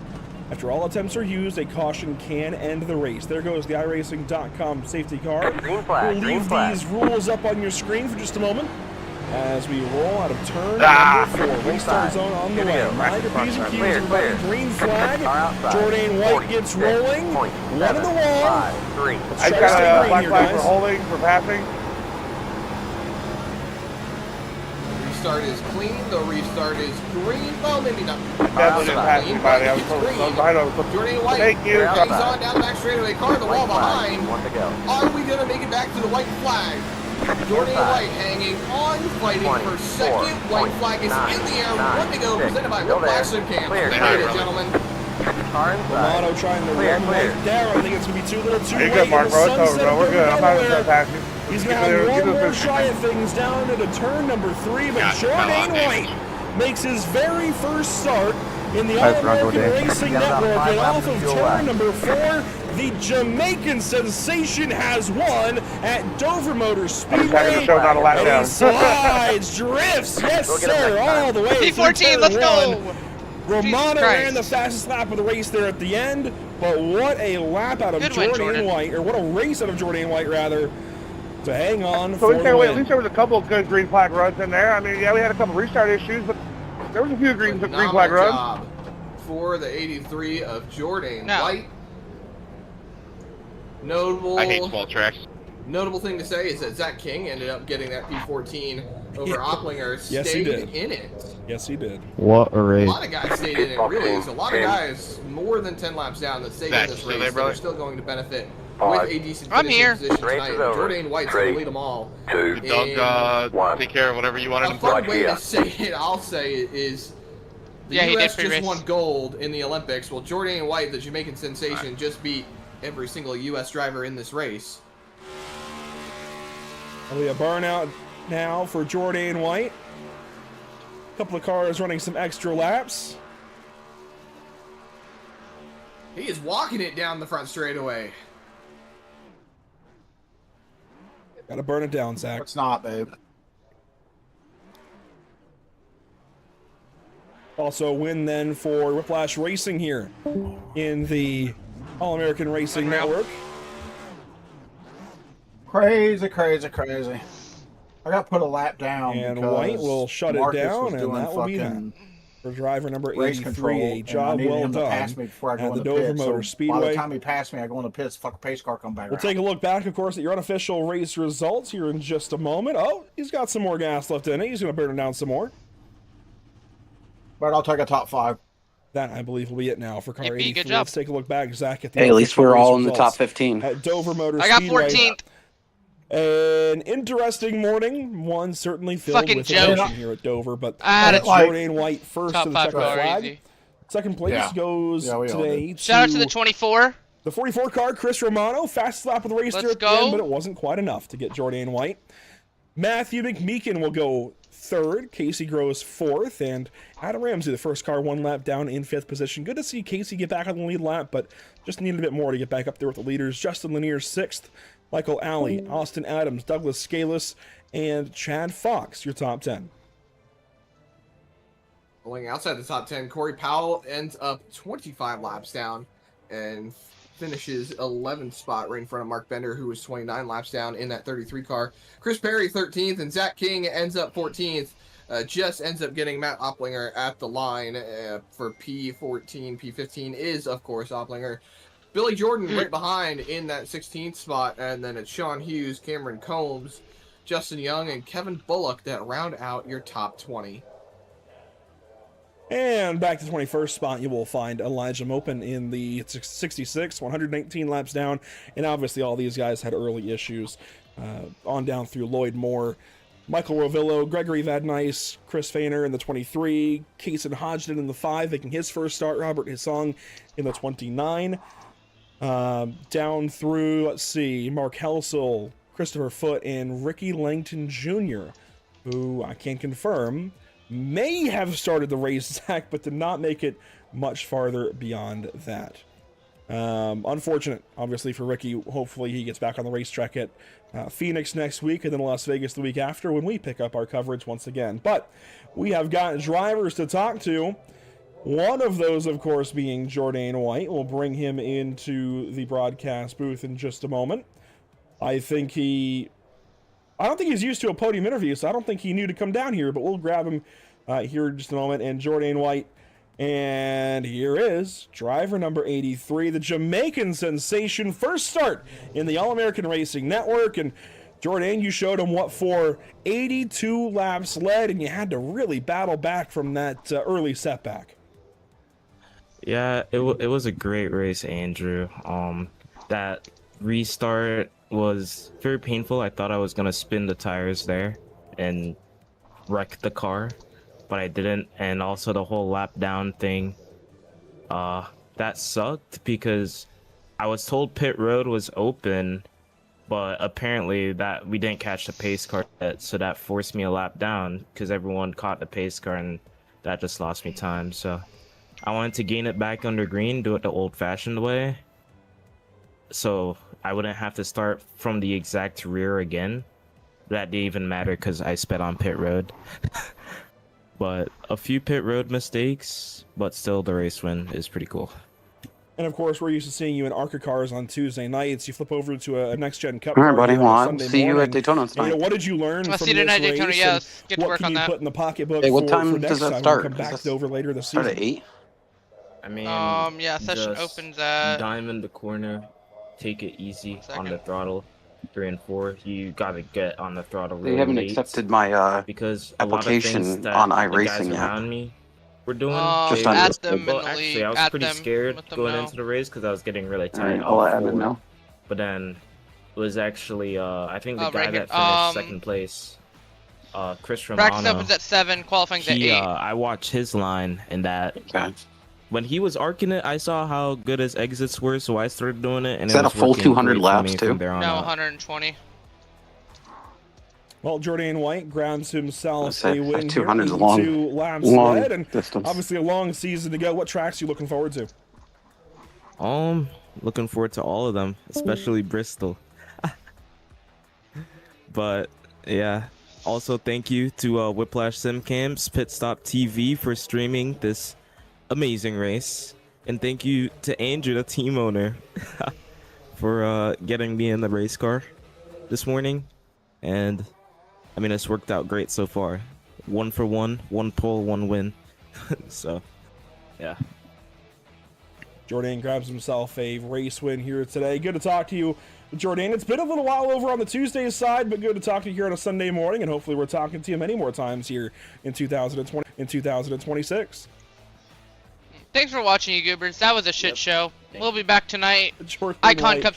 After all attempts are used, a caution can end the race. There goes the iRacing.com safety car. Green flag, We'll green leave flag. these rules up on your screen for just a moment as we roll out of turn number 4. Restart zone on the way. Here we go. Mind your P's and Q's, Clear, everybody. clear. Green flag. Car outside. Jordan White 40, gets 6, rolling. point, 1 in the 7, wall. 5, 3. Let's I try to got stay a green black here, flag for guys. holding, for passing. Restart is clean. The restart is green. Well, maybe not. Definitely didn't pass anybody. I was It's close. green. I was behind. I was close. Jordan White Thank you. hangs on down the back straightaway. Car in the wall White flag, behind. 1 to go. Are we going to make it back to the white flag? Jordan White hanging on, fighting for second. White flag is in the air. 1 to go. Presented by Still there. Blackstone Camp. Clear, They clear. made it, gentlemen. Car inside. Romano trying to Clear, run clear. right there. I think it's going to be too little too You're late. good, Mark, in bro. the It's over, sunset bro. of We're good. I'm not going to Delaware. pass you. He's Get going to there, have get one there. more try at things down into turn number 3, but Got Jordan a lot of White makes his very first start in the Nice run, All-American Jordan. Racing Got about Network, 5 and laps off of of fuel turn left. number 4, the Jamaican sensation has won at Dover Motor I'm Speedway. starting to show not a lap And down. he slides, drifts, yes We'll get him sir, next time. all the way through P14, turn let's 1. go. Romano Jesus ran the Christ. fastest lap of the race there at the end, but what a lap out of Good win, Jordan Jordan. White, or what a race out of Jordan White rather, to hang on So for we the say, wait, at win. least there was a couple of good green flag runs in there. I mean, yeah, we had a couple restart issues, but there was a few green flag Phenomenal runs. job for the 83 of Jordan No. White. Notable. I hate small tracks. Notable thing to say is that Zach King ended up getting that P14 over Yeah. Opplinger. Yes, he Stayed did. in it. Yes, he did. What a A race. lot of guys stayed in it. Really, there's a lot of guys more than 10 laps down that stayed Zach, in this still race. there, that brother? are still going to benefit Five. with a decent I'm finishing here. position Race tonight. is over. Jordan White's going 3, to lead them all. 2, Doug, 1. take care of whatever you wanted A him fun to. way here. to say it, I'll say it, is the Yeah, he did U.S. just pre-race. won gold in the Olympics. Well, Jordan White, the Jamaican sensation, just beat every single U.S. driver in this race. There'll be a burnout now for Jordan White. A couple of cars running some extra laps. He is walking it down the front straightaway. Gotta burn it down, Zach. It's not, babe. Also a win then for Whiplash Racing here in the All-American Racing Network. Crazy, crazy, crazy. I got to put a lap down. And because White will shut Marcus it down, was and doing that will be that. fucking For driver number race 83, control, a and I job needed well him to done pass me before I go at the in the Dover pits, Motor so Speedway. by the time he passed me, I go in the pits, fucking pace car come back We'll around. take a look back, of course, at your unofficial race results here in just a moment. Oh, he's got some more gas left in it. He's going to burn it down some more. But I'll take a top 5. That, I believe, will be it now for car Yippee, 83. good job. Let's take a look back, Zach, at the Hey, at least unofficial we're race all in the results top 15. at Dover Motor I got Speedway. 14th. An interesting morning, one certainly filled Fucking with joke. emotion here at Dover, but I had that's it. Jordan White first Top to the 5 checkered car, flag. easy. Second place goes we all today did. Shout out to the 24. The 44 car, Chris Romano, fastest lap of the race there Let's at the end, go. but it wasn't quite enough to get Jordan White. Matthew McMeekin will go third. Casey Groves fourth, and Adam Ramsey, the first car, 1 lap down in 5th position. Good to see Casey get back on the lead lap, but just needed a bit more to get back up there with the leaders. Justin Lanier 6th, Michael Alley, Austin Adams, Douglas Scalus, and Chad Fox, your top 10. Going outside the top 10, Corey Powell ends up 25 laps down and finishes 11th spot right in front of Mark Bender, who was 29 laps down in that 33 car. Chris Perry 13th, and Zach King ends up 14th. Just ends up getting Matt Opplinger at the line for P14. P15 is, of course, Opplinger. Billy Jordan right behind in that 16th spot, and then it's Sean Hughes, Cameron Combs, Justin Young, and Kevin Bullock that round out your top 20. And back to the 21st spot, you will find Elijah Mopin in the 66, 119 laps down. And obviously all these guys had early issues on down through Lloyd Moore, Michael Rovillo, Gregory Vadnice, Chris Fainer in the 23, Kason Hodgson in the 5, making his first start, Robert Hissong in the 29. Down through, let's see, Mark Helsel, Christopher Foote, and Ricky Langton Jr., who I can confirm may have started the race, Zach, but did not make it much farther beyond that. Unfortunate, obviously, for Ricky. Hopefully he gets back on the racetrack at Phoenix next week and then Las Vegas the week after when we pick up our coverage once again. But we have got drivers to talk to. One of those, of course, being Jordan White. We'll bring him into the broadcast booth in just a moment. I don't think he's used to a podium interview, so I don't think he knew to come down here, but we'll grab him here in just a moment. And Jordan White, and here is driver number 83, the Jamaican sensation, first start in the All-American Racing Network. And Jordan, you showed him what for 82 laps led, and you had to really battle back from that early setback. Yeah, it was a great race, Andrew. That restart was very painful. I thought I was gonna spin the tires there and wreck the car, but I didn't. And also the whole lap down thing, that sucked because I was told pit road was open, but apparently that we didn't catch the pace car yet, so that forced me a lap down because everyone caught the pace car, and that just lost me time. So I wanted to gain it back under green, do it the old-fashioned way, so I wouldn't have to start from the exact rear again. That didn't even matter because I sped on pit road. But a few pit road mistakes, but still the race win is pretty cool. And of course, we're used to seeing you in ARCA cars on Tuesday nights. You flip over to a next gen Cup. All right, buddy. here Well, on I'll Sunday see you morning. at Daytona tonight. And, what did you learn I'll from see you this tonight, race? Daytona. Yeah, And let's get to what work can on you that. put in the pocketbook Hey, what for time next does that time start? when we come back to Dover later this Start season? at 8? I mean, Yeah, session just opens at... diamond the corner, take it easy on the throttle. 3 and 4, you gotta get on the throttle really They haven't late, accepted my because application a lot of things that on the iRacing guys yet. around me were doing. Just they- at them well, in the actually, league, I was at pretty them, scared let them going know. into the race because I was getting really All right, tired. I'll off let Evan forward. know. But then it was actually I think the Oh, guy right here. that finished second place, Chris Practice Romano. opens at 7, qualifying's at He, 8. I watched his line, and that when he was arcing it, I saw how good his exits were, so I started doing it. And Is that it was a full working 200 great for laps, me too? from there on No, out. 120. Well, Jordan White grabs himself That a win 200 here. is long, 82 laps long led, and distance. obviously a long season to go. What tracks are you looking forward to? Looking forward to all of them, especially Bristol. But yeah, also thank you to Whiplash Simcams, Pit Stop TV for streaming this amazing race, and thank you to Andrew, the team owner, for getting me in the race car this morning. And I mean, it's worked out great so far. 1 for 1, 1 pole, 1 win. So yeah. Jordan grabs himself a race win here today. Good to talk to you, Jordan. It's been a little while over on the Tuesday side, but good to talk to you here on a Sunday morning, and hopefully we're talking to you many more times here in 2026. Thanks for watching, you goobers. That was a shit show. We'll be back tonight. Jordan Icon White. Cup